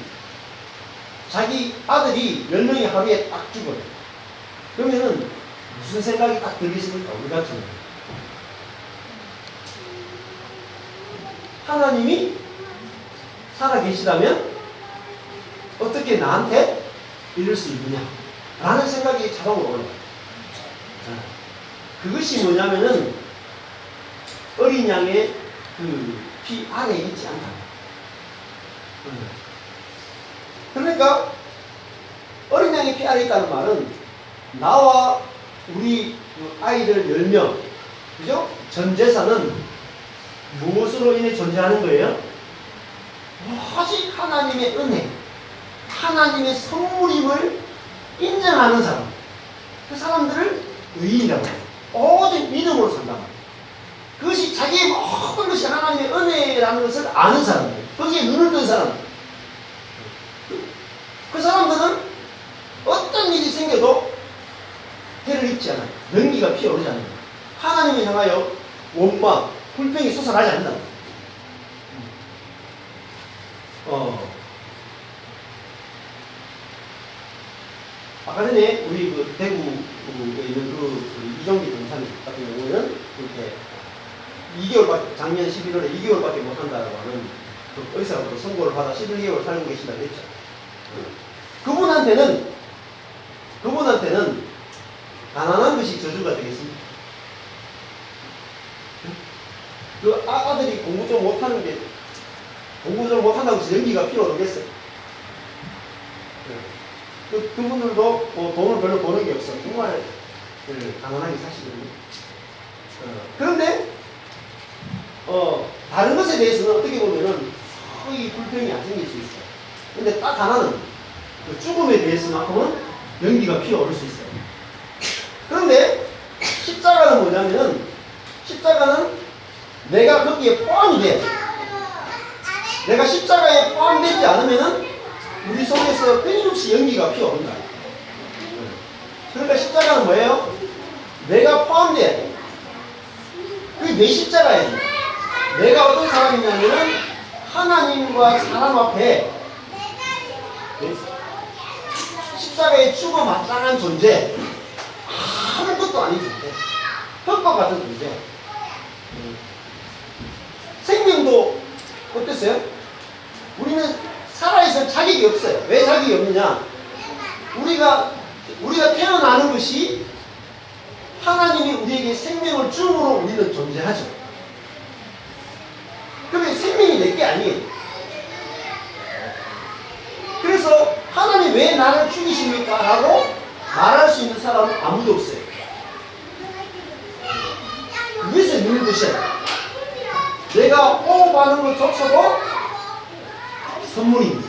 자기 아들이 10명이 하루에 딱 죽어요. 그러면은 무슨 생각이 딱 들겠습니까? 우리 같은 하나님이 살아계시다면 어떻게 나한테 이럴 수 있느냐 라는 생각이 자동으로 올라요. 그것이 뭐냐면은 어린 양의 그 피 안에 있지 않다. 그러니까 어린 양의 피 안에 있다는 말은 나와 우리 아이들 10명, 그죠? 전 재산은 무엇으로 인해 존재하는 거예요? 오직 하나님의 은혜, 하나님의 선물임을 인정하는 사람, 그 사람들을 의인이라고 해요. 오직 믿음으로 산다. 그것이 자기의 모든 것이 하나님의 은혜라는 것을 아는 사람들, 거기에 눈을 뜬 사람들. 그 사람들은 어떤 일이 생겨도 해를 입지 않아요. 연기가 피어오르지 않아요. 하나님을 향하여 원망, 불평이 솟아나지 않는다. 아까 전에 우리 그 대구에 있는 그 이정기 동산 같은 경우에는 이렇게 2개월밖에, 작년 11월에 2개월밖에 못 한다라고 하는 그 의사로부터 선고를 받아 11개월 살고 계신다고 했죠. 그분한테는 가난한 것이 저주가 되겠습니다. 그 아들이 공부 좀 못하는 게, 공부 좀 못한다고 해서 연기가 필요 없겠어요. 그분들도 뭐 돈을 별로 버는 게 없어. 정말 가난하게 사시거든요. 그런데 다른 것에 대해서는 어떻게 보면은 거의 불평이 안 생길 수 있어요. 근데 딱 하나는 그 죽음에 대해서만큼은 연기가 피어오를 수 있어요. 그런데 십자가는 뭐냐면은, 십자가는 내가 거기에 포함이 돼. 내가 십자가에 포함되지 않으면은 우리 속에서 끊임없이 연기가 피어온다. 그러니까 십자가는 뭐예요? 내가 포함돼야 돼. 그게 내 십자가예요. 내가 어떤 사람이냐면은 하나님과 사람 앞에 십자가에 죽어 마땅한 존재, 아무것도 아닌 존재, 흙과 같은 존재. 생명도 어땠어요? 우리는 살아있을 자격이 없어요. 왜 자격이 없느냐? 우리가 태어나는 것이 하나님이 우리에게 생명을 줌으로 우리는 존재하죠. 그러면 생명이 내게 아니에요. 그래서 하나님 왜 나를 죽이십니까? 라고 말할 수 있는 사람은 아무도 없어요. 그래서 눈을 드셔야 돼요. 내가 호흡하는 것조차도 선물입니다.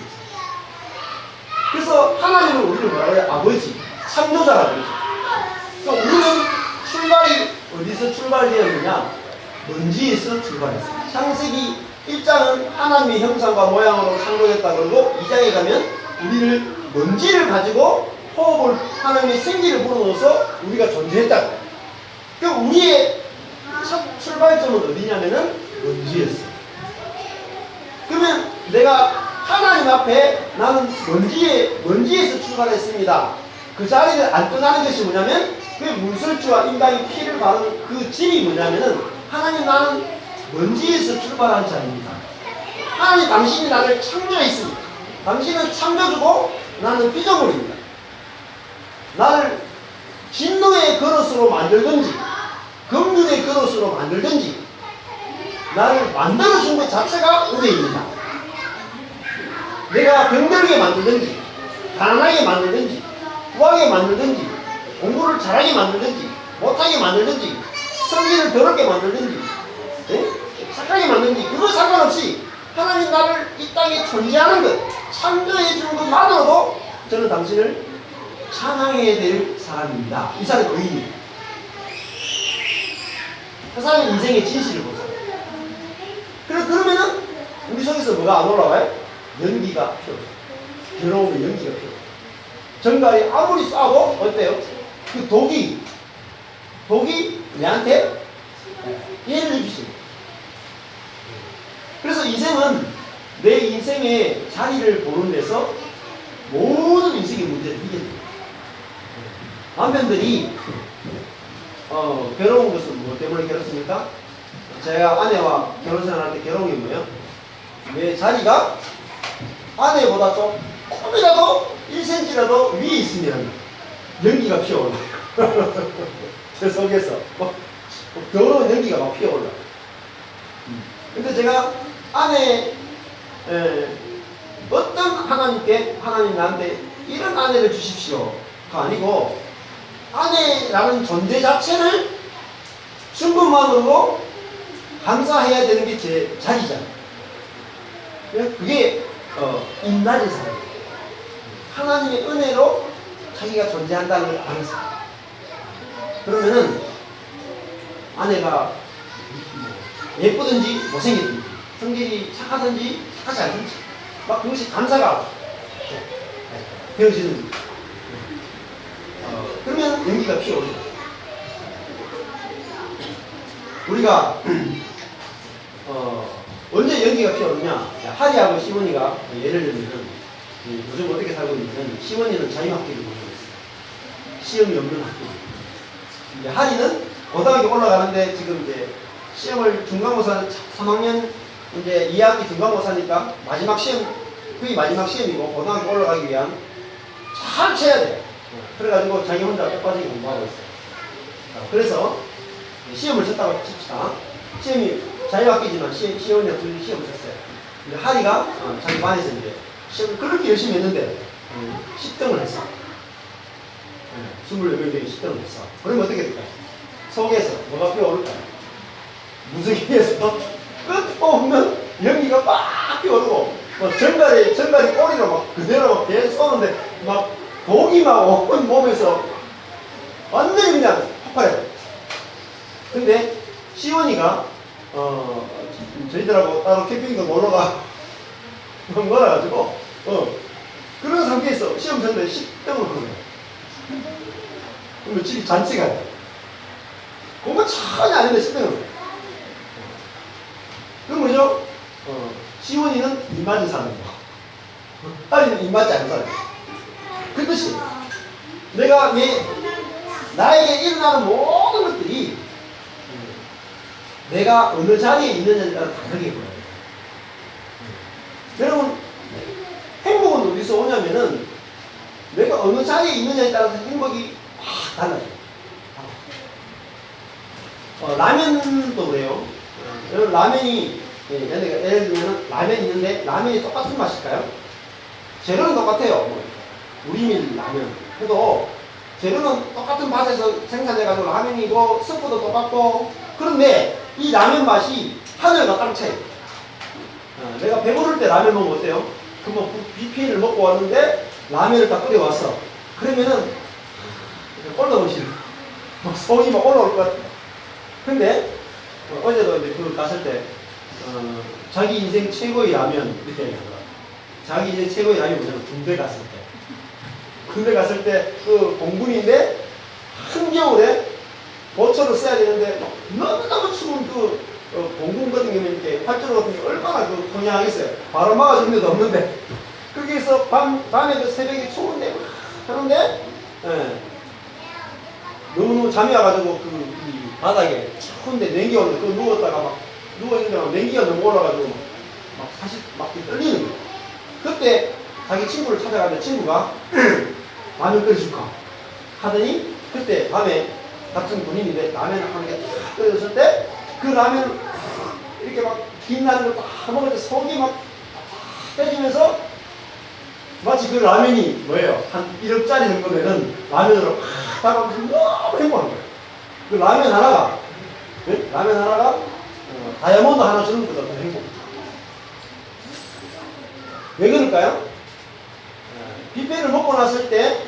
그래서 하나님은 우리를 뭐라고 해요? 아버지, 창조자라고 그러죠. 그러니까 우리는 출발이 어디서 출발되었느냐? 먼지에서 출발했어요. 창세기 1장은 하나님의 형상과 모양으로 창조했다 그러고 2장에 가면 우리를 먼지를 가지고 호흡을 하나님의 생기를 불어넣어서 우리가 존재했다. 그러니까 우리의 첫 출발점은 어디냐면은 먼지였어요. 그러면 내가 하나님 앞에 나는 먼지에서 출발했습니다. 그 자리를 안 떠나는 것이 뭐냐면 그 물설주와 인간의 피를 바르는 그 집이 뭐냐면은 하나님 나는 먼지에서 출발한 자입니다. 하나님 당신이 나를 창조했습니다. 당신은 창조주고 나는 피조물입니다. 나를 진노의 그릇으로 만들든지 긍휼의 그릇으로 만들든지 나를 만들어준 것 자체가 은혜입니다. 내가 병들게 만들든지 가난하게 만들든지 부하게 만들든지 공부를 잘하게 만들든지 못하게 만들든지 성질을 더럽게 만들든지 착하게 만들든지 그거 상관없이 하나님 나를 이 땅에 존재하는 것 창조해 주는 것만으로도 저는 당신을 찬양해야 될 사람입니다. 이 사람의 의인입니다. 그 사람의 인생의 진실을 보세요. 그러면은 우리 속에서 뭐가 안 올라와요? 연기가 필요해요. 괴로움의 연기가 필요해요. 정갈이 아무리 싸도 어때요? 그 독이 내한테 해를 입히십니다. 그래서 인생은 내 인생의 자리를 보는 데서 모든 인생의 문제를 이겨냅니다. 남편들이 괴로운 것은 뭐 때문에 괴롭습니까? 제가 아내와 결혼생활할 때 괴로운 게 뭐예요? 내 자리가 아내보다 조금이라도 1cm라도 위에 있으면 연기가 피어올라. 제 속에서 더러운 연기가 막 피어올라. 근데 제가 어떤 하나님 나한테 이런 아내를 주십시오가 아니고 아내라는 존재 자체를 충분만으로 감사해야 되는 게 제 자리잖아요. 그게 인낮은 사람. 하나님의 은혜로 자기가 존재한다는 걸 아는 사람. 그러면은 아내가 예쁘든지 못생기든지 성질이 착하든지 착하지 않든지 막 그것이 감사가 되어지는 그러면 연기가 피어오르죠. 우리가 언제 연기가 피어오르냐? 하리하고 시몬이가 예를 들면 요즘 어떻게 살고 있냐면 시몬이는 자유학기를 보내고 있어요. 시험이 없는 학기. 이제 하리는 고등학교 올라가는데 지금 이제 시험을 중간고사 3학년 이제 2학기 중간고사니까 마지막 시험 거의 마지막 시험이고 고등학교 올라가기 위한 잘 쳐야 돼. 그래가지고 자기 혼자 빼빠지게 공부하고 있어요. 그래서 시험을 쳤다고 칩시다. 시험이 자유학기지만 시험이랑 둘이 시험을 쳤어요. 근데 하리가 자기 반에서 이제 시험을 그렇게 열심히 했는데 10등을 했어. 24명 중에 10등을 했어. 그러면 어떻게 될까요? 속에서 뭐가 피어오를까요? 무지개에서 끝없는 연기가 막 피어오르고 정갈이 꼬리로 막 그대로 막 계속 쏘는데 막 독이 막 온 몸에서 완전히 그냥 폭발해. 근데 시원이가 저희들하고 따로 캠핑도 놀러 가 놀아가지고 그런 상태에서 시험 전에 10등을 거둬요. 그러면 집이 잔치가 돼. 공부 전혀 안 했는데 10등을. 그럼 뭐죠? 시원이는 입맞은 사람이고 딸이는 입맞지 않은 사람이고 그 뜻이 내가 나에게 일어나는 모든 것들이 내가 어느 자리에 있느냐에 따라 다르게 보여요. 여러분 행복은 어디서 오냐면은 내가 어느 자리에 있느냐에 따라서 행복이 확 달라져요. 라면도 그래요. 여러분 라면이 예를 들면 라면이 있는데 라면이 똑같은 맛일까요? 재료는 똑같아요. 우리밀 라면 해도 재료는 똑같은 밭에서 생산돼가지고 라면이고 스프도 똑같고 그런데 이 라면 맛이 하늘과 땅 차이. 내가 배부를 때 라면 먹으면 어때요? 그럼 BP를 먹고 왔는데 라면을 딱 끓여왔어. 그러면은 올라오기 싫어. 속이 막 올라올 것 같아. 근데 어제도 이제 그 갔을 때 자기 인생 최고의 라면 이렇게 얘기하더라. 자기 인생 최고의 라면이 뭐냐면 군대 갔을 때. 군대 갔을 때 그 공군인데 한겨울에 보초를 써야 되는데 너무너무 추운 그 공군 같은 경우는 이렇게 활주로 같은 게 얼마나 그 고냥하겠어요. 바람 막아주는 데도 없는데 거기에서 밤에 그 새벽에 추운데 하는데 너무 잠이 와가지고 이 바닥에 추운데 냉기가 오는데 그거 누웠다가 막 누워있는데 막 냉기가 너무 올라가지고 막 사실 막 떨리는 거예요. 그때 자기 친구를 찾아가는데 친구가 라면 끓여줄까 하더니 그때 밤에 같은 군인인데 라면을 한 개 딱 끓였을 때 그 라면 이렇게 막 빛나는 걸 딱 먹을 때 속이 막 빼지면서 마치 그 라면이 뭐예요? 한 1억짜리 정도면은 라면으로 팍 담아서 너무 행복한 거예요. 그 라면 하나가 다이아몬드 하나 주는 것보다 더 행복해요. 왜 그럴까요? 뷔페를 먹고 났을 때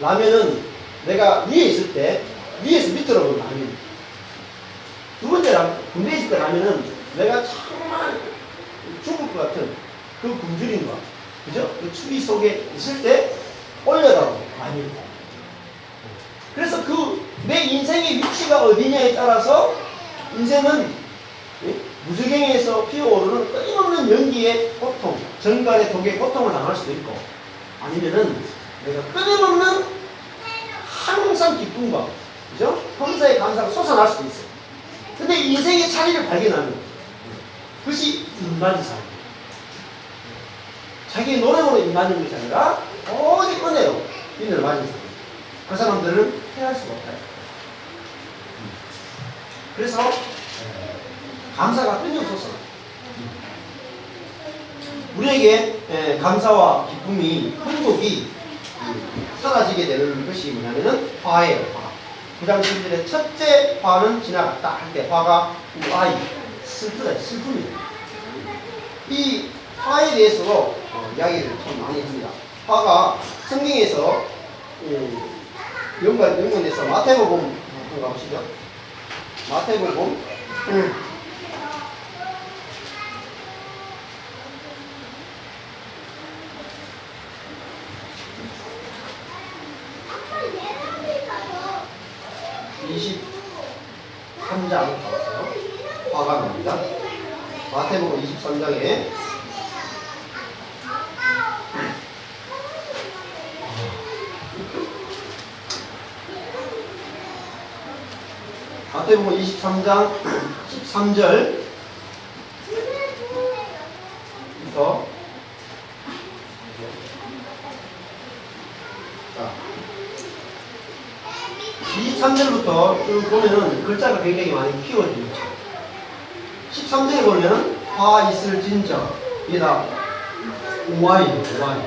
라면은 내가 위에 있을 때 위에서 밑으로 보는 라면. 두 번째 군대에 있을 때 라면은 내가 정말 죽을 것 같은 그 굶주림과 그죠? 그 추위 속에 있을 때 올려다보고 라면. 그래서 그 내 인생의 위치가 어디냐에 따라서 인생은 무지개에서 피어오르는 끊임없는 연기의 고통, 정갈의 독의 고통을 당할 수도 있고 아니면은 내가 끊임없는 항상 기쁨과 그죠? 범사의 감사가 솟아날 수도 있어요. 근데 인생의 차이를 발견하는 그것이 인간의 삶이에요. 자기의 노력으로 인간인 것이 아니라 오직 은혜로 인을 맞은 사람. 그 사람들은 해할 수가 없다. 그래서 감사가 끊임없어서 우리에게 감사와 기쁨이 행복이 사라지게 되는 것이 뭐냐면은 화예요. 화. 그 당시들의 첫째 화는 지나갔다 할 때 화가 아이 슬픔이에요. 이 화에 대해서 이야기를 참 많이 합니다. 화가 성경에서 연관돼서 마태복음 한번 가보시죠. 마태복음 23장 가보세요. 화가 납니다. 마태복음 23장에 마태복음 23장 13절부터 23절부터 쭉 보면은 글자가 굉장히 많이 키워집니다. 13절에 보면은 화 있을 진저 이다 우와이요 우와이.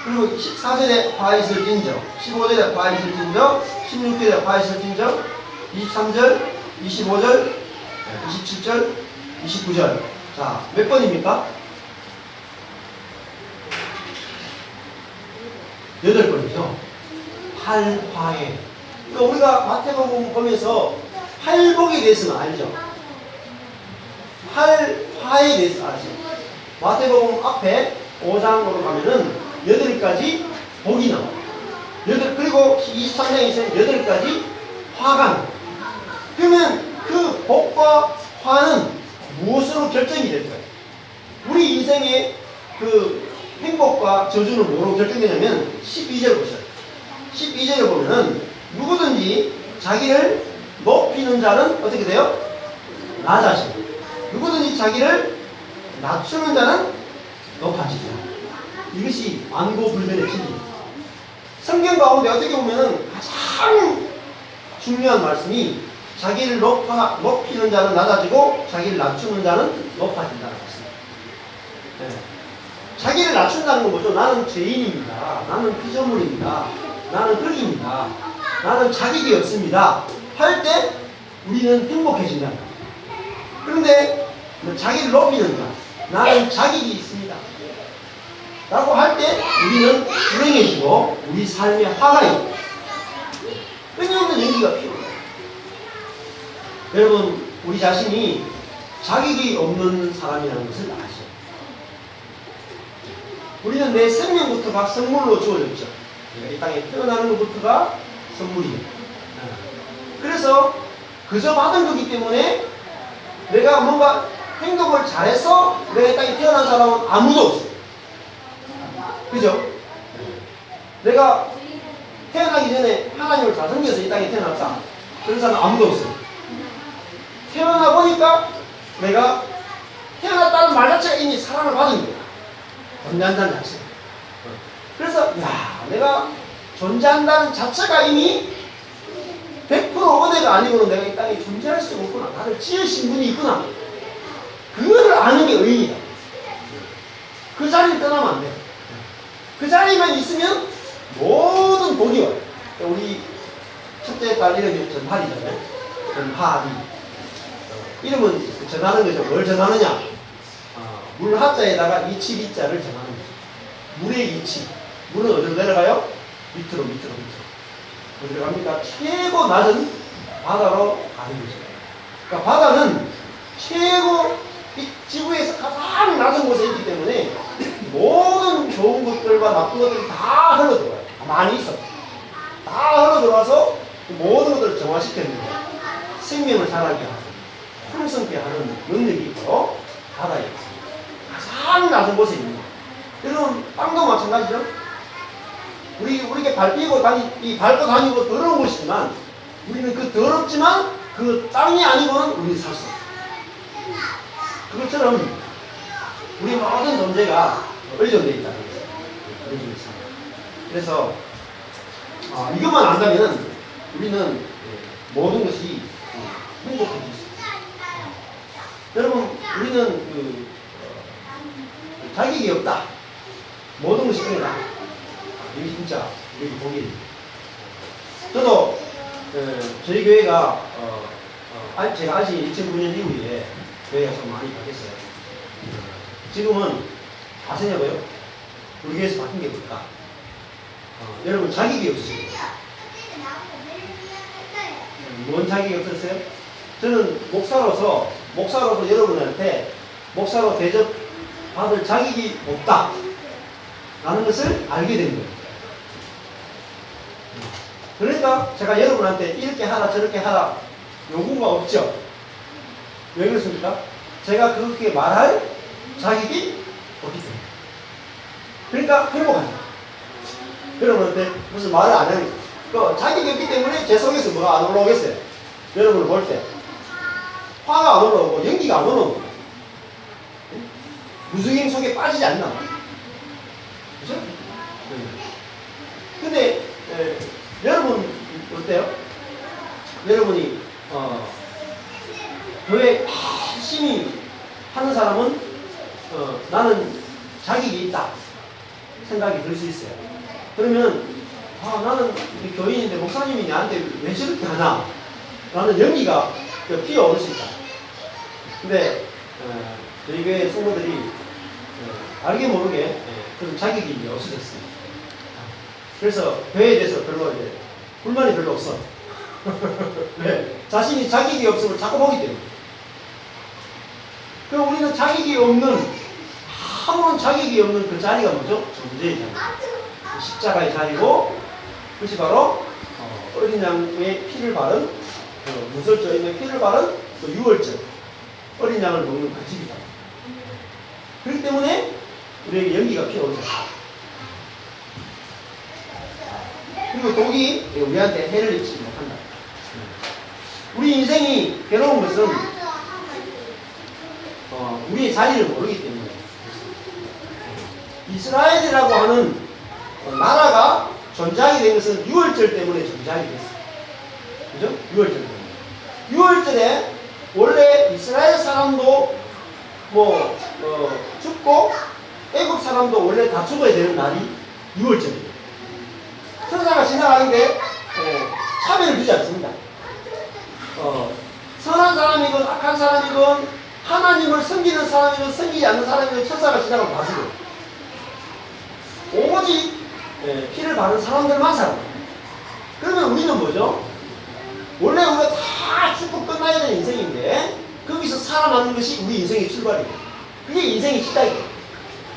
그리고 14절에 화 있을 진저, 15절에 화 있을 진저, 16절에 화 있을 진저, 23절, 25절, 27절, 29절. 자, 몇 번입니까? 8번이죠. 8화에. 그러니까 우리가 마태복음 보면서 팔복에 대해서는 알죠. 8화에 대해서 알죠. 마태복음 앞에 5장으로 가면은 8가지 복이 나와요. 그리고 23장에서 8가지 화가 나와요. 그러면 그 복과 화는 무엇으로 결정이 될까요? 우리 인생의 그 행복과 저주는 뭐로 결정되냐면 12절 보세요. 12절에 보면은 누구든지 자기를 높이는 자는 어떻게 돼요? 낮아지고 누구든지 자기를 낮추는 자는 높아지죠. 이것이 만고불변의 진리입니다. 성경 가운데 어떻게 보면은 가장 중요한 말씀이 자기를 높이는 자는 낮아지고 자기를 낮추는 자는 높아진다는 말씀입니다. 네. 자기를 낮춘다는 건 뭐죠? 나는 죄인입니다. 나는 피조물입니다. 나는 흙입니다. 나는 자격이 없습니다. 할 때 우리는 행복해진다. 그런데 자기를 높이는 자, 나는 자격이 있습니다. 라고 할 때 우리는 불행해지고 우리 삶에 화가 있고 끊임없는 연기가 필요해요. 여러분, 우리 자신이 자격이 없는 사람이라는 것을 아시죠? 우리는 내 생명부터가 선물로 주어졌죠. 이 땅에 태어나는 것부터가 선물이에요. 그래서 그저 받은 거기 때문에 내가 뭔가 행동을 잘해서 내가 이 땅에 태어난 사람은 아무도 없어요. 그죠? 내가 태어나기 전에 하나님을 잘 섬겨서 이 땅에 태어났다. 그런 사람은 아무도 없어요. 태어나 보니까 내가 태어났다는 말 자체가 이미 사랑을 받은 거예요. 존재한다는 자체. 그래서 내가 존재한다는 자체가 이미 100% 은혜가 아니고는 내가 이 땅에 존재할 수가 없구나. 나를 지으신 분이 있구나. 그거를 아는 게 의인이다. 그 자리를 떠나면 안 돼. 그 자리만 있으면 모든 복이 와요. 우리 첫째 딸 이름이 전하리잖아요. 전하리. 이름은 전하는 거죠. 뭘 전하느냐? 물 하자에다가 이치리자를 전하는 거죠. 물의 이치. 물은 어디로 내려가요? 밑으로. 어디로 갑니까? 최고 낮은 바다로 가는 거죠. 그러니까 바다는 최고 이 지구에서 가장 낮은 곳에 있기 때문에 모든 좋은 것들과 나쁜 것들이 다 흘러들어와요. 많이 있어. 다 흘러들어와서 모든 것들을 정화시키는 거예요. 생명을 자라게 하고 풍성케 하는 능력이 있고 바다에 있습니다. 가장 낮은 곳에 있는 거예요. 여러분, 땅도 마찬가지죠. 우리가 밟고 다니고 더러운 곳이지만 우리는 그 더럽지만 그 땅이 아니고는 우리는 살 수 없어요. 그것처럼 우리 모든 존재가 의존되어 있다는 거예요. 그래서 이것만 안다면 우리는 모든 것이 행복해질 수 있어요. 여러분, 우리는 자격이 없다. 모든 것이 은혜다. 이게 진짜 우리 복입니다. 저도 저희 교회가 제가 아직 2009년 이후에 교회가 좀 많이 바뀌었어요. 지금은 아시냐고요? 우리 교회에서 바뀐 게 뭘까? 여러분, 자격이 없으시죠? 뭔 자격이 없었어요? 저는 목사로서 여러분한테 목사로 대접받을 자격이 없다 라는 것을 알게 된 거예요. 그러니까 제가 여러분한테 이렇게 하라 저렇게 하라 요구가 없죠. 왜 그렇습니까? 제가 그렇게 말할 자격이 없기 때문에. 그러니까 행복하죠. 여러분 어때? 무슨 말을 안 하는 그 자격이 없기 때문에 제 속에서 뭐가 안 올라오겠어요? 여러분을 볼 때 화가 안 올라오고 연기가 안 올라오고 무속임 속에 빠지지 않나. 그죠? 근데 여러분 어때요? 여러분이 교회 열심히 하는 사람은 나는 자격이 있다 생각이 들 수 있어요. 그러면 나는 교인인데 목사님이 나한테 왜 저렇게 하나 라는 연기가 피어오를 수 있다. 근데 저희 교회 성도들이 알게 모르게 그런 자격이 이제 없어졌어요. 그래서 교회에 대해서 별로 이제 불만이 별로 없어. 네. 자신이 자격이 없으면 자꾸 보기 때문에. 그럼 우리는 자격이 없는, 아무런 자격이 없는 그 자리가 뭐죠? 존재의 자리. 십자가의 자리고, 그것이 바로 어린 양의 피를 바른, 무설저인의 피를 바른 그 유월절, 어린 양을 먹는 그 집이다. 그렇기 때문에 우리에게 연기가 피어오죠. 그리고 독이 우리한테 해를 입지 못한다. 우리 인생이 괴로운 것은 우리의 자리를 모르기 때문에. 이스라엘이라고 하는 나라가 존재하게 된 것은 유월절 때문에 존재하게 됐어요. 그죠? 유월절 때문에. 유월절에 원래 이스라엘 사람도 죽고 애국 사람도 원래 다 죽어야 되는 날이 유월절이에요. 천사가 지나가는데 차별을 두지 않습니다. 선한 사람이건 악한 사람이건 하나님을 섬기는 사람이건 섬기지 않는 사람이건 천사가 지나가면 다 죽어요. 오직 피를 바른 사람들만 살아요. 그러면 우리는 뭐죠? 원래 우리가 다 죽고 끝나야 되는 인생인데 거기서 살아남는 것이 우리 인생의 출발이에요. 그게 인생의 시작이에요.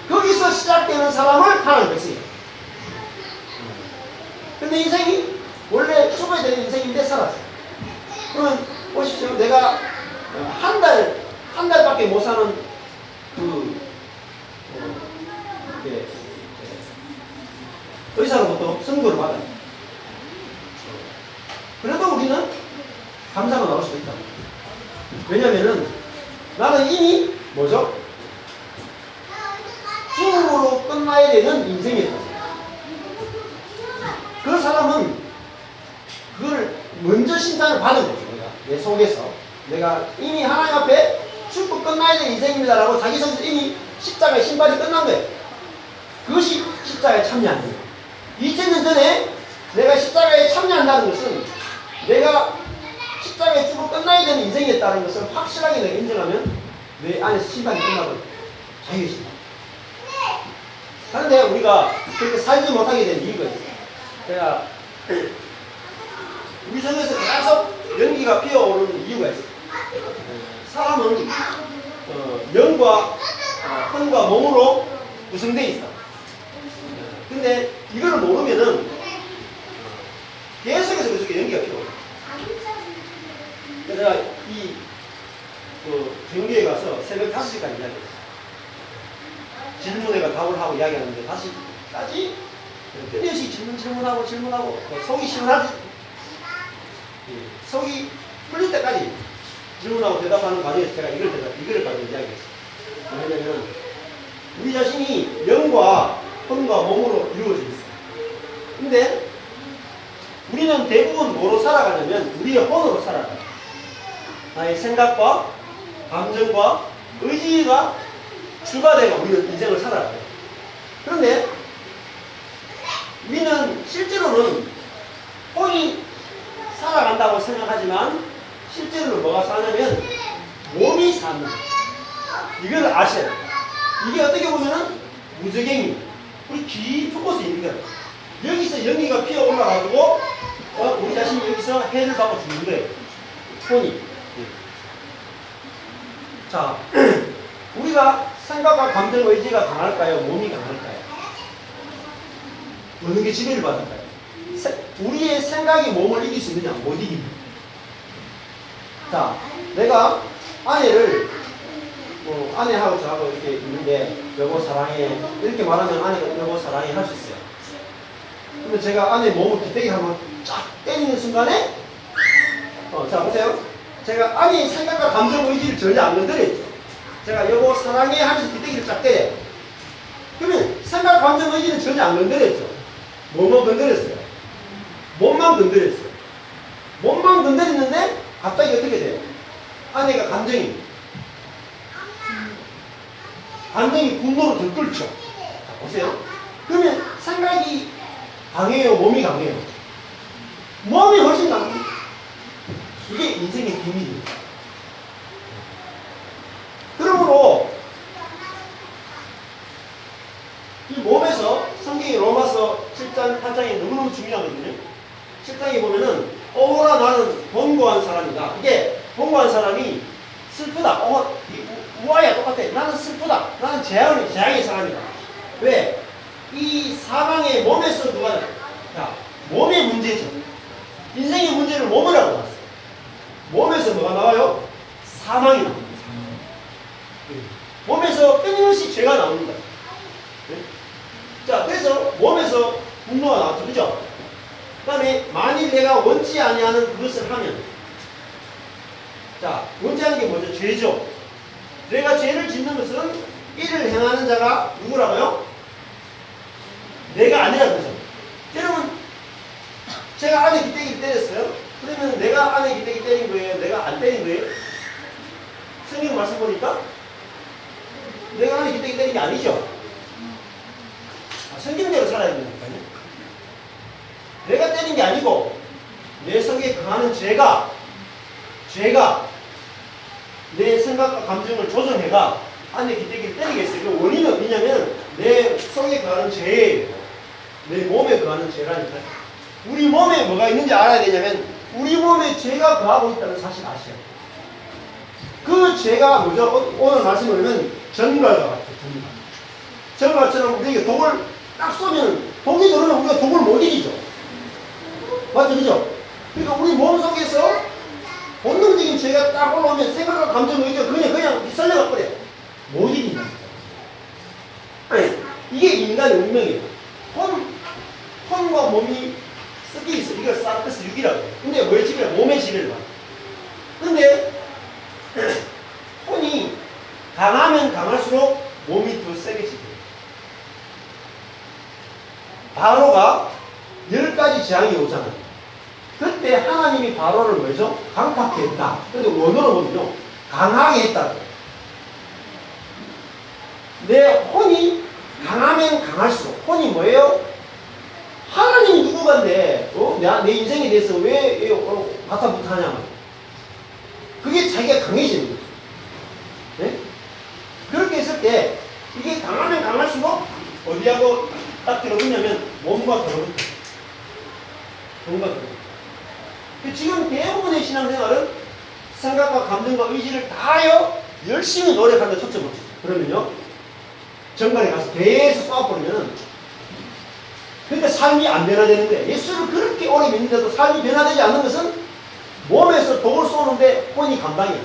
거기서 시작되는 사람을 하나님 백성이에요. 근데 인생이 원래 죽어야 되는 인생인데 살았어요. 그러면 보십시오. 내가 한 달밖에 못 사는 의사로부터 선고를 받아요. 그래도 우리는 감사가 나올 수도 있다. 왜냐면은 나는 이미 뭐죠? 죽음으로 끝나야 되는 인생이었다. 그 사람은 그걸 먼저 심판을 받은 거죠. 내 속에서 내가 이미 하나님 앞에 죽고 끝나야 되는 인생입니다라고 자기 속에서 이미 십자가의 심판이 끝난 거예요. 그것이 십자가에 참여하는 거예요. 2000년 전에 내가 십자가에 참여한다는 것은 내가 십자가에 죽고 끝나야 되는 인생이었다는 것을 확실하게 내가 인정하면 내 안에서 심판이 끝나고 자유의 심판. 그런데 우리가 그렇게 살지 못하게 된 이유가 있어요. 제가 우리 속에서 계속 연기가 피어오르는 이유가 있어요. 사람은 영과 혼과 몸으로 구성되어 있어. 근데 이걸 모르면은 계속해서 연기가 피어오르요. 제가 이 경기에 가서 새벽 5시까지 이야기했어요. 질문에가 답을 하고 이야기하는데 5시까지 끊임없이 질문하고 속이 시원하지. 속이 풀릴 때까지 질문하고 대답하는 과정에서 제가 이걸 가지고 이야기했어요. 왜냐면 우리 자신이 영과 혼과 몸으로 이루어져 있어요. 근데 우리는 대부분 뭐로 살아가냐면 우리의 혼으로 살아가요. 나의 생각과 감정과 의지가 주가 되고 우리는 인생을 살아가요. 그런데 우리는 실제로는 혼이 살아간다고 생각하지만 실제로는 뭐가 사냐면 몸이 사는 거예요. 이걸 아셔야 돼요. 이게 어떻게 보면은 무저갱이 우리 깊은 곳에 있는 거예요. 여기서 연기가 피어 올라가지고 우리 자신이 여기서 해를 받고 죽는 거예요. 혼이. 자, 우리가 생각과 감정 의지가 강할까요? 몸이 강할까요? 어느 게 지배를 받을까요? 우리의 생각이 몸을 이길 수 있느냐? 못 이깁니다. 자, 내가 아내를 아내하고 저하고 이렇게 있는데 여보 사랑해 이렇게 말하면 아내가 여보 사랑해 할 수 있어요. 근데 제가 아내 몸을 기대기 한번 쫙 때리는 순간에 자 보세요. 제가 아내의 생각과 감정 의지를 전혀 안 건드렸죠. 제가 여보 사랑해 하면서 기대기를 쫙 때려요. 그러면 생각 감정 의지는 전혀 안 건드렸죠. 뭐만 건드렸어요? 몸만 건드렸어요. 몸만 건드렸는데 갑자기 어떻게 돼요? 아내가 감정이 분노로 들끓죠. 자, 보세요. 그러면 생각이 강해요? 몸이 강해요? 몸이 훨씬 강해요. 이게 인생의 비밀이에요. 그러므로 이 몸에서 성경이 로마서 7장 8장이 너무너무 중요하거든요. 7장에 보면은 오라 나는 번고한 사람이다. 이게 번고한 사람이 슬프다. 우아야 똑같아. 나는 슬프다. 나는 재앙의 사람이다. 왜? 이 사망의 몸에서 누가 자, 몸의 문제죠. 인생의 문제를 몸을 하고 났어요. 몸에서 뭐가 나와요? 사망이 나옵니다. 몸에서 끊임없이 죄가 나옵니다. 네? 자, 그래서 몸에서 분노가 나왔죠. 그죠? 그 다음에 만일 내가 원치 아니하는 그것을 하면 자, 원치 않는 게 뭐죠? 죄죠. 내가 죄를 짓는 것은 이를 행하는 자가 누구라고요? 내가 아니라는 거죠. 여러분, 제가 아내 기대기 때렸어요? 그러면 내가 아내 기대기 때린 거예요? 내가 안 때린 거예요? 성경 말씀 보니까 내가 아내 기대기 때린 게 아니죠. 성경대로 살아야 되니까요. 내가 때린 게 아니고 내 속에 강하는 죄가 내 생각과 감정을 조정해가 아내 기대기를 때리겠어요. 그 원인은 뭐냐면 내 속에 강하는 죄예요. 내 몸에 강하는 죄라니까요. 우리 몸에 뭐가 있는지 알아야 되냐면 우리 몸에 죄가 거하고 있다는 사실 아시죠? 그 죄가 뭐죠? 오늘 말씀을 보면 전갈과 같아요. 전갈처럼 우리에게 독을 딱 쏘면 독이 들어오면 우리가 독을 못 이기죠. 맞죠? 그죠? 그러니까 우리 몸속에서 본능적인 죄가 딱 올라오면 생각과 감정을 이죠. 그냥 빗살려가 버려요. 못 이긴다. 이게 인간의 운명이에요. 혼과 몸이 섞여 있어. 이걸 사르크스 6이라고 해요. 근데 뭐의 지배야? 몸의 지배를 받아. 근데 혼이 강하면 강할수록 몸이 더 세게 지배해요. 바로가 10가지 재앙이 오잖아요. 그때 하나님이 바로를 뭐죠? 강팍해 했다. 근데 원어로 보면요. 강하게 했다. 내 혼이 강하면 강할수록 혼이 뭐예요? 하나님이 누구간데 내 인생에 대해서 왜 바타부타하냐 그게 자기가 강해지는 거죠. 네? 그렇게 했을 때 이게 강하면 강할수록 어디하고 딱 들어오냐면 몸과 더러운 몸과 더러운 지금 대부분의 신앙생활은 생각과 감정과 의지를 다하여 열심히 노력하는 데 초점을 맞추죠. 그러면요 정갈에 가서 계속 싸워버리면 그러니까 삶이 안 변화되는데 예수를 그렇게 오래 믿는데도 삶이 변화되지 않는 것은 몸에서 독을 쏘는데 혼이 감당해요.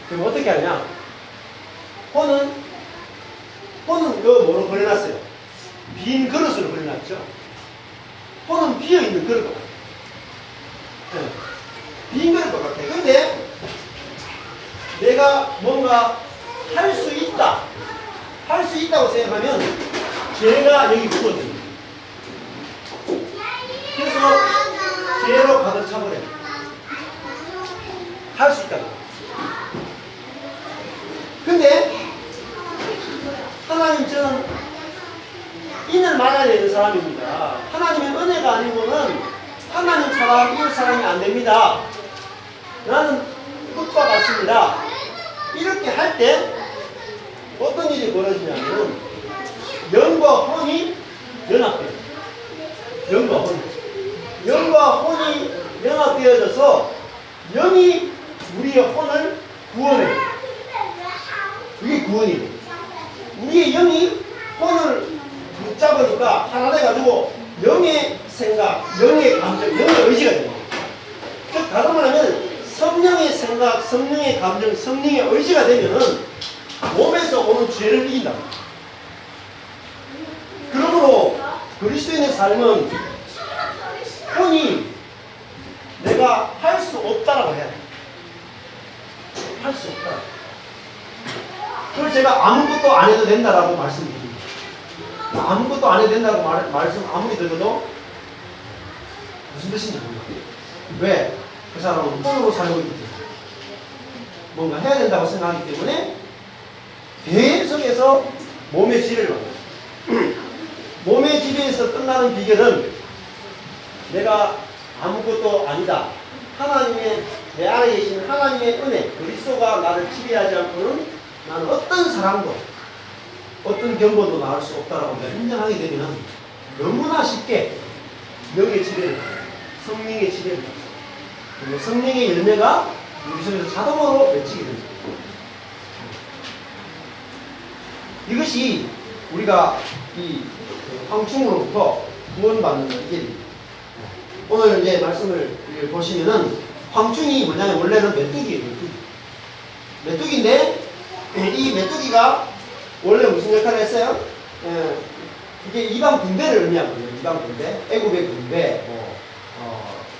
그럼 어떻게 하냐? 혼은 뭐로 그려놨어요? 빈 그릇으로 그려놨죠. 혼은 비어있는 그릇 같아요. 네. 빈 그릇 같아요. 근데 내가 뭔가 할 수 있다고 생각하면 죄가 여기 붙어져요. 그래서 죄로 가득 차버려요. 할 수 있다고. 근데 하나님 저는 인을 말아야 되는 사람입니다. 하나님의 은혜가 아니고는 하나님 사랑, 이웃 사랑이 안 됩니다. 나는 끝과 같습니다. 이렇게 할 때 어떤 일이 벌어지냐면 영과 혼이 연합돼요. 영과 혼이 연합되어져서 영이 우리의 혼을 구원해요. 이게 구원이에요. 우리의 영이 혼을 붙잡으니까 하나 돼가지고 영의 생각, 영의 감정, 영의 의지가 됩니다. 즉 다른 말하면 성령의 생각, 성령의 감정, 성령의 의지가 되면은 몸에서 오는 죄를 이긴다. 그러므로 그리스도인의 삶은 흔히 내가 할 수 없다라고 해야 돼. 할 수 없다. 그걸 제가 아무것도 안 해도 된다라고 말씀드립니다. 아무것도 안 해도 된다고 말씀 아무리 들어도 무슨 뜻인지 모르겠어요. 왜? 그 사람은 폰으로 살고 있기 때문에 뭔가 해야 된다고 생각하기 때문에 계속해서 몸의 지배를 받아요. 몸의 지배에서 끝나는 비결은 내가 아무것도 아니다. 하나님의 내 안에 계신 하나님의 은혜, 그리스도가 나를 지배하지 않고는 나는 어떤 사람도 어떤 경고도 나올 수 없다라고 인정하게 되면 너무나 쉽게 영의 지배를 받아요. 성령의 지배를 받아요. 그리고 성령의 열매가 우리 속에서 자동으로 맺히게 됩니다. 이것이 우리가 이 황충으로부터 구원받는 길입니다. 오늘 이제 말씀을 보시면은 황충이 뭐냐면 원래는 메뚜기예요. 메뚜기인데 이 메뚜기가 원래 무슨 역할을 했어요? 이게 이방 군대를 의미하거든요. 이방 군대, 애굽의 군대,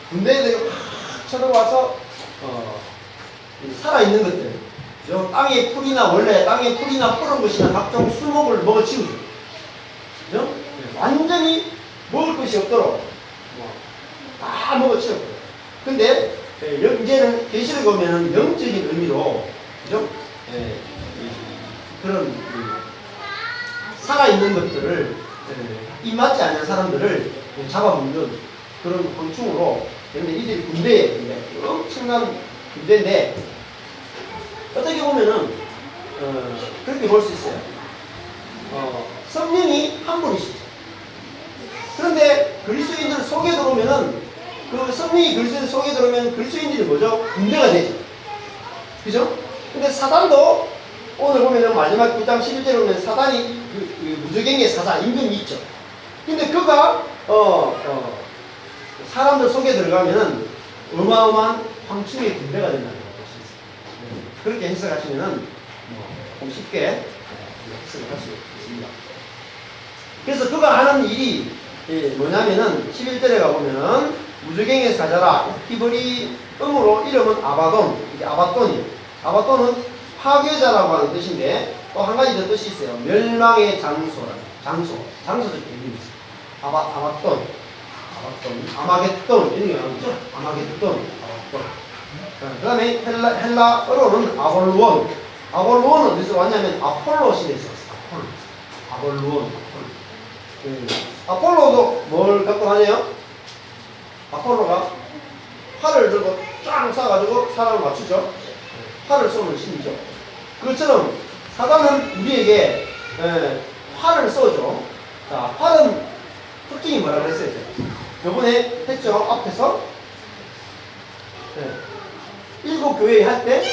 군대들이 확 쳐들어와서 살아있는 것들, 땅의 풀이나 원래 땅의 풀이나 푸른 것이나 각종 수목을 먹어치우죠. 그죠? 완전히 먹을 것이 없도록 다 먹어치웠고요. 근데 이제는 계시록에 보면은 영적인 의미로 그죠? 그런 살아있는 것들을 입맞지 않는 사람들을 잡아먹는 그런 황충으로. 그런데 이들이 군대에 엄청난 군대인데 어떻게 보면은 그렇게 볼 수 있어요. 성령이 한 분이시죠. 그런데 그리스도인들 속에 들어오면은 그 성령이 그리스도인들 속에 들어오면 그리스도인들이 뭐죠? 군대가 되죠. 그죠? 근데 사단도 오늘 보면은 마지막 9장 11절에 보면 사단이 그 무저갱의 사자 임금이 있죠. 근데 그가 사람들 속에 들어가면은 어마어마한 황충의 군대가 된다는 걸 볼 수 있어요. 그렇게 해석하시면은 좀 쉽게 해석을 할 수 있습니다. 그래서 그가 하는 일이 뭐냐면은 11절에 가보면은 무저갱에서 가자라 히브리 음으로 이름은 아바돈. 이게 아바돈이에요. 아바돈은 파괴자라고 하는 뜻인데 또 한 가지 더 뜻이 있어요. 멸망의 장소라는 장소적 의미가 있어요. 아바돈, 아마겟돈 이런 게 나오죠. 아마겟돈. 그 다음에 헬라어로는 아볼루온. 아볼루온은 어디서 왔냐면 아폴로 시대에서 왔어요. 아볼루온. 아폴로도 뭘 갖고 다녀요? 아폴로가 활을 들고 쫙 쏴가지고 사람을 맞추죠. 활을 쏘는 신이죠. 그것처럼 사단은 우리에게 활을 쏘죠. 자, 활은 특징이 뭐라고 했어요? 요번에 했죠. 앞에서 7교회 할 때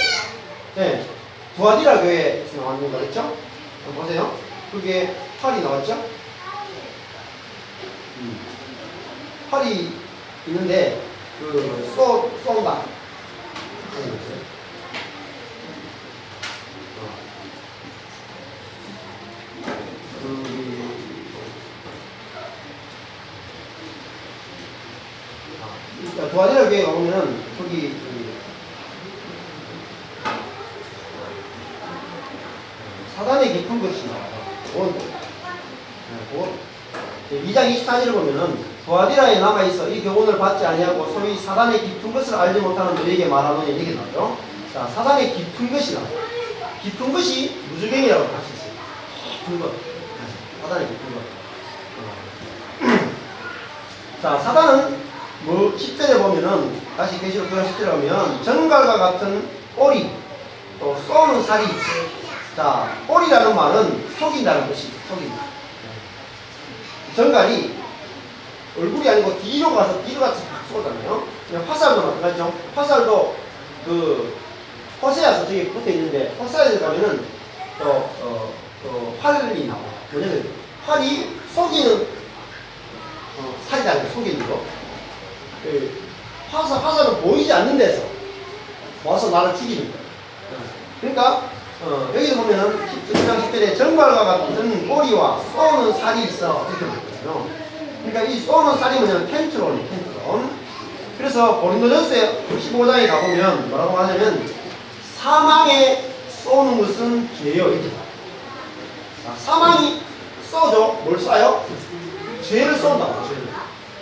두아디라 교회에서 나왔는 거 그랬죠? 보세요. 그게 활이 나왔죠? 활이 있는데 쏜다. 두아디라 교회에 오면은 거기 사단의 깊은 것이 나와요. 2장 24절을 보면은 두아디라에 남아있어 이 교훈을 받지 아니하고 소위 사단의 깊은 것을 알지 못하는 너에게 말하노니 이렇게 나와요. 자, 사단의 깊은 것이 나와요. 깊은 것이 무저갱이라고 할 수 있어요. 깊은 것. 사단의 깊은 것. 자, 사단은 뭐 10절에 보면은 다시 계시록 9장 10절에 보면 정갈과 같은 오리 또 쏘는 살이. 자, 오리라는 말은 속인다는 것이 속인다. 정갈이 얼굴이 아니고 뒤로 가서 뒤로 같이 쏘잖아요. 화살도 마찬가지죠. 화살도 그 호세아서 저기 붙어 있는데 호세아에 가면은 활이 나와요. 왜냐면 활이 속이는 살이라는 거, 속이는 거. 화살은 보이지 않는 데서 와서 나를 죽이는 거야. 그러니까 여기서 보면은 10장 10절에 정갈과 같은 꼬리와 쏘는 살이 있어 이렇게 보거든요. 그러니까 이 쏘는 살이 뭐냐면 텐트론. 그래서 고린도전서 15장에 가보면 뭐라고 하냐면 사망에 쏘는 것은 죄요 이렇게. 자, 사망이 쏘죠. 뭘 쏴요? 죄를 쏜다고. 죄를.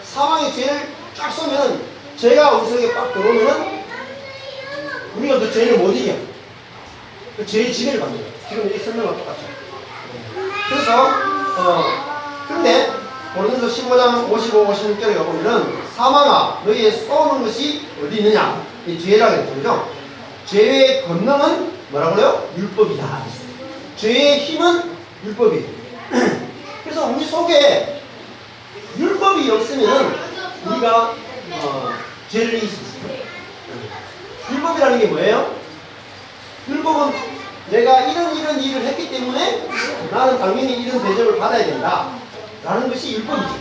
사망의 죄를 쫙 쏘면 죄가 우리 속에 빡 들어오면 우리가 그 죄를 못 이겨. 그 죄의 지배를 받는 거예요. 지금 이 설명과 똑같죠. 그래서 근데 고린도서 15장 55, 56절에 가보면은 사망아 너희의 쏘는 것이 어디 있느냐? 이 죄라고 했죠. 죄의 권능은 뭐라고요? 율법이다. 죄의 힘은 율법이에요. 그래서 우리 속에 율법이 없으면 우리가 죄를 이길 수 있어요. 율법이라는 게 뭐예요? 율법은 내가 이런 일을 했기 때문에 나는 당연히 이런 대접을 받아야 된다 라는 것이 율법이죠.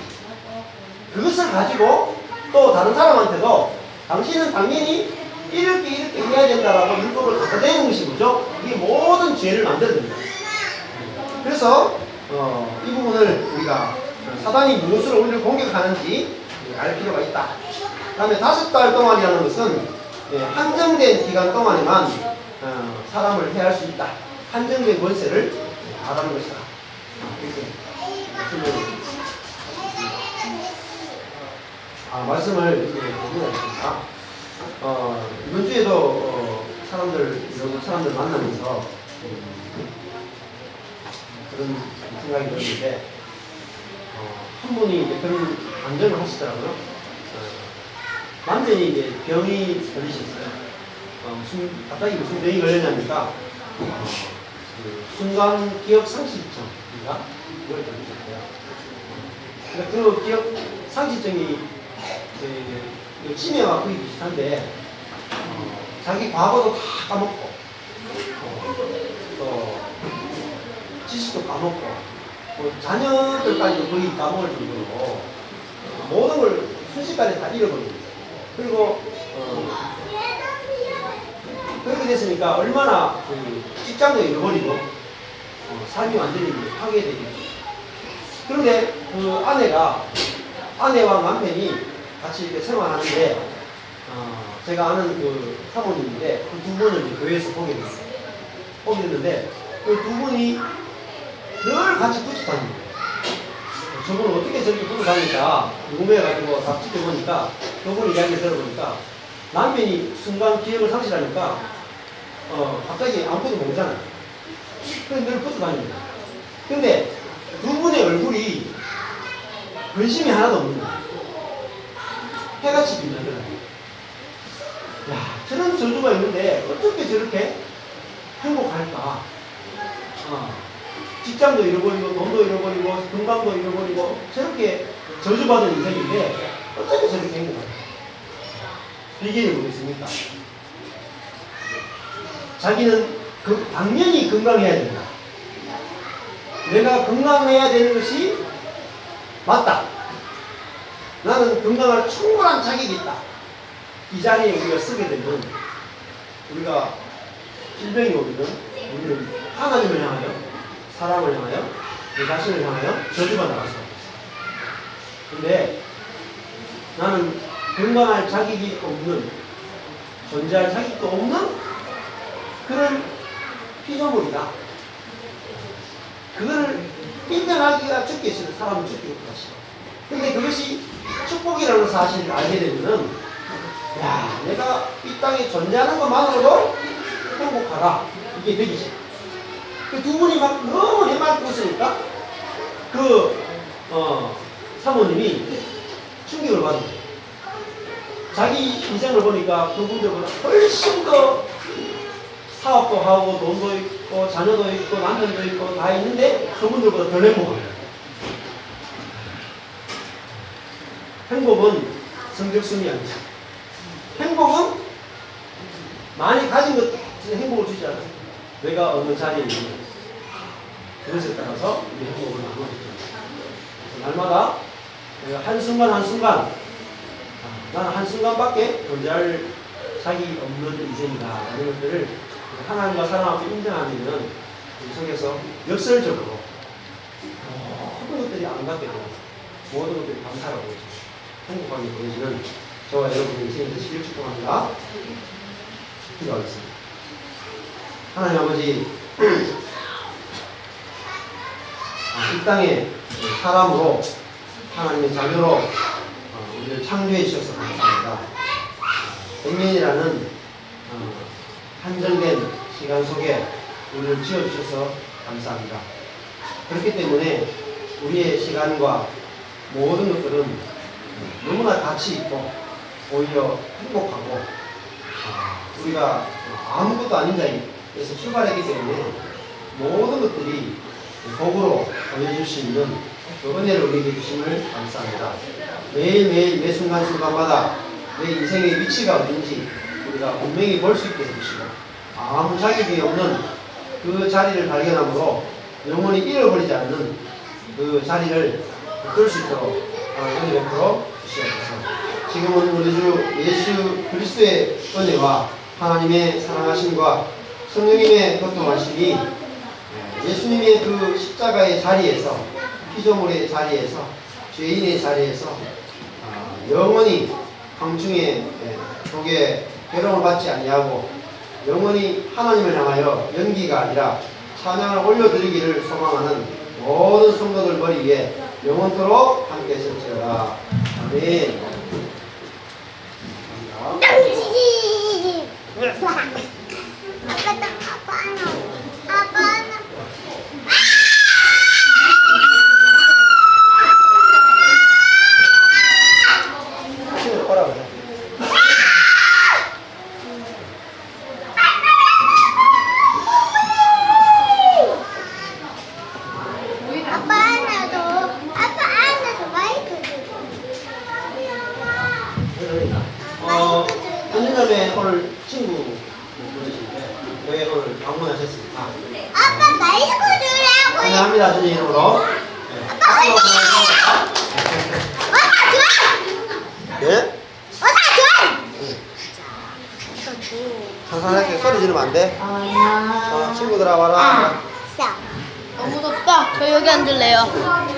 그것을 가지고 또 다른 사람한테도 당신은 당연히 이렇게 해야 된다라고 율법을 갖다 대는 것이 뭐죠? 이게 모든 죄를 만들어냅니다. 그래서 이 부분을 우리가 사단이 무엇으로 우리를 공격하는지 알 필요가 있다. 그 다음에 5달 동안이라는 것은 한정된 기간 동안에만 사람을 해할 수 있다. 한정된 권세를 말하는 것이다. 말씀을 이렇게 드리겠습니다. 이번 주에도 여러 사람들 만나면서 그런 생각이 들었는데 한 분이 이제 그런 안정을 하시더라고요. 남편이 이제 병이 걸리셨어요. 갑자기 무슨 병이 걸렸냐니까 그 순간 기억 상실증인가 그걸 걸리셨어요. 그러니까 그 기억 상실증이 치매와 거의 비슷한데 자기 과거도 다 까먹고 또 지식도 까먹고 자녀들까지도 거의 까먹을 정도로 모든 걸 순식간에 다 잃어버립니다. 그리고 그렇게 됐으니까 얼마나 직장도 잃어버리고 삶이 완전히 파괴되겠죠. 그런데 그 아내와 남편이 같이 이렇게 생활하는데 제가 아는 그 사모님인데 그 두 분을 이제 교회에서 보게 됐는데 그 두 분이 늘 같이 붙어 다닙니다. 저분은 어떻게 저렇게 붙어 다니까 궁금해가지고 다 지켜보니까 저분 이야기를 들어보니까 남편이 순간 기억을 상실하니까 갑자기 아무것도 모르잖아요. 그래서 늘 붙어 다닙니다. 근데 두 분의 얼굴이 근심이 하나도 없는 거예요. 해같이 빛나더라고요. 야, 저런 저주가 있는데 어떻게 저렇게 행복할까? 직장도 잃어버리고 돈도 잃어버리고 건강도 잃어버리고 저렇게 저주받은 인생인데 어떻게 저렇게 행복할까? 비결이 뭐겠습니까? 자기는 당연히 건강해야 된다. 내가 건강해야 되는 것이 맞다. 나는 건강할 충분한 자격이 있다. 이 자리에 우리가 쓰게 되면 우리가 질병이 오거든. 우리는 하나님을 향하여, 사람을 향하여, 내 자신을 향하여 저주가 나갈 수가 없어. 근데 나는 건강할 자격이 없는, 존재할 자격도 없는 그런 피조물이다. 그거를 인정하기가 죽게 있으면 사람은 죽게 것이다. 근데 그것이 축복이라는 사실을 알게 되면은, 야, 내가 이 땅에 존재하는 것만으로도 행복하다. 이게 되기 싫어. 그 두 분이 막 너무 해맑고 있으니까, 사모님이 충격을 받은 거예요. 자기 인생을 보니까 그분들보다 훨씬 더 사업도 하고, 돈도 있고, 자녀도 있고, 남편도 있고, 다 있는데, 그분들보다 덜 행복한 거예요. 행복은 성적순이 아니죠. 행복은 많이 가진 것 행복을 주지 않아요. 내가 어느 자리에 있는 그것에 따라서 우리 행복을 나누어주죠. 날마다 내가 한순간 나는 한순간밖에 존재할 자기 없는 인생이다라는 것들을 하나님과 사람 앞에 인정하면은 우리 속에서 역설적으로 모든 것들이 아름답게 되고 모든 것들이 감사하고 행복하게 보여지는 저와 여러분의 인생이 되시길 축복합니다. 기도하겠습니다. 하나님 아버지, 이 땅에 사람으로 하나님의 자녀로 우리를 창조해 주셔서 감사합니다. 100년이라는 한정된 시간 속에 우리를 지어주셔서 감사합니다. 그렇기 때문에 우리의 시간과 모든 것들은 너무나 가치 있고 오히려 행복하고 우리가 아무것도 아닌 자리에서 출발했기 때문에 모든 것들이 복으로 보여줄 수 있는 그 은혜를 우리에게 주심을 감사합니다. 매일매일 매 순간순간마다 내 인생의 위치가 어딘지 우리가 분명히 볼 수 있게 해주시고 아무 자격이 없는 그 자리를 발견함으로 영원히 잃어버리지 않는 그 자리를 끌 수 있도록 은혜 베풀어 주시옵소서. 지금은 우리 주 예수 그리스도의 은혜와 하나님의 사랑하심과 성령님의 교통하심이 예수님의 그 십자가의 자리에서 피조물의 자리에서 죄인의 자리에서 영원히 황중의 독에 괴로움을 받지 아니하고 영원히 하나님을 향하여 연기가 아니라 찬양을 올려드리기를 소망하는 모든 성도들 머리 위에 영원토록 함께 있을지어다. 아멘. 현진자매 오늘 친구 보내신데 왜 오늘 방문하셨습니까? 아빠 마이크 주라고요. 환영합니다. 주님 이름으로. 아빠 화이팅! 네? 상상하게 소리 지르면 안 돼? 친구들아 와라. 너무 덥다. 저 여기 앉을래요.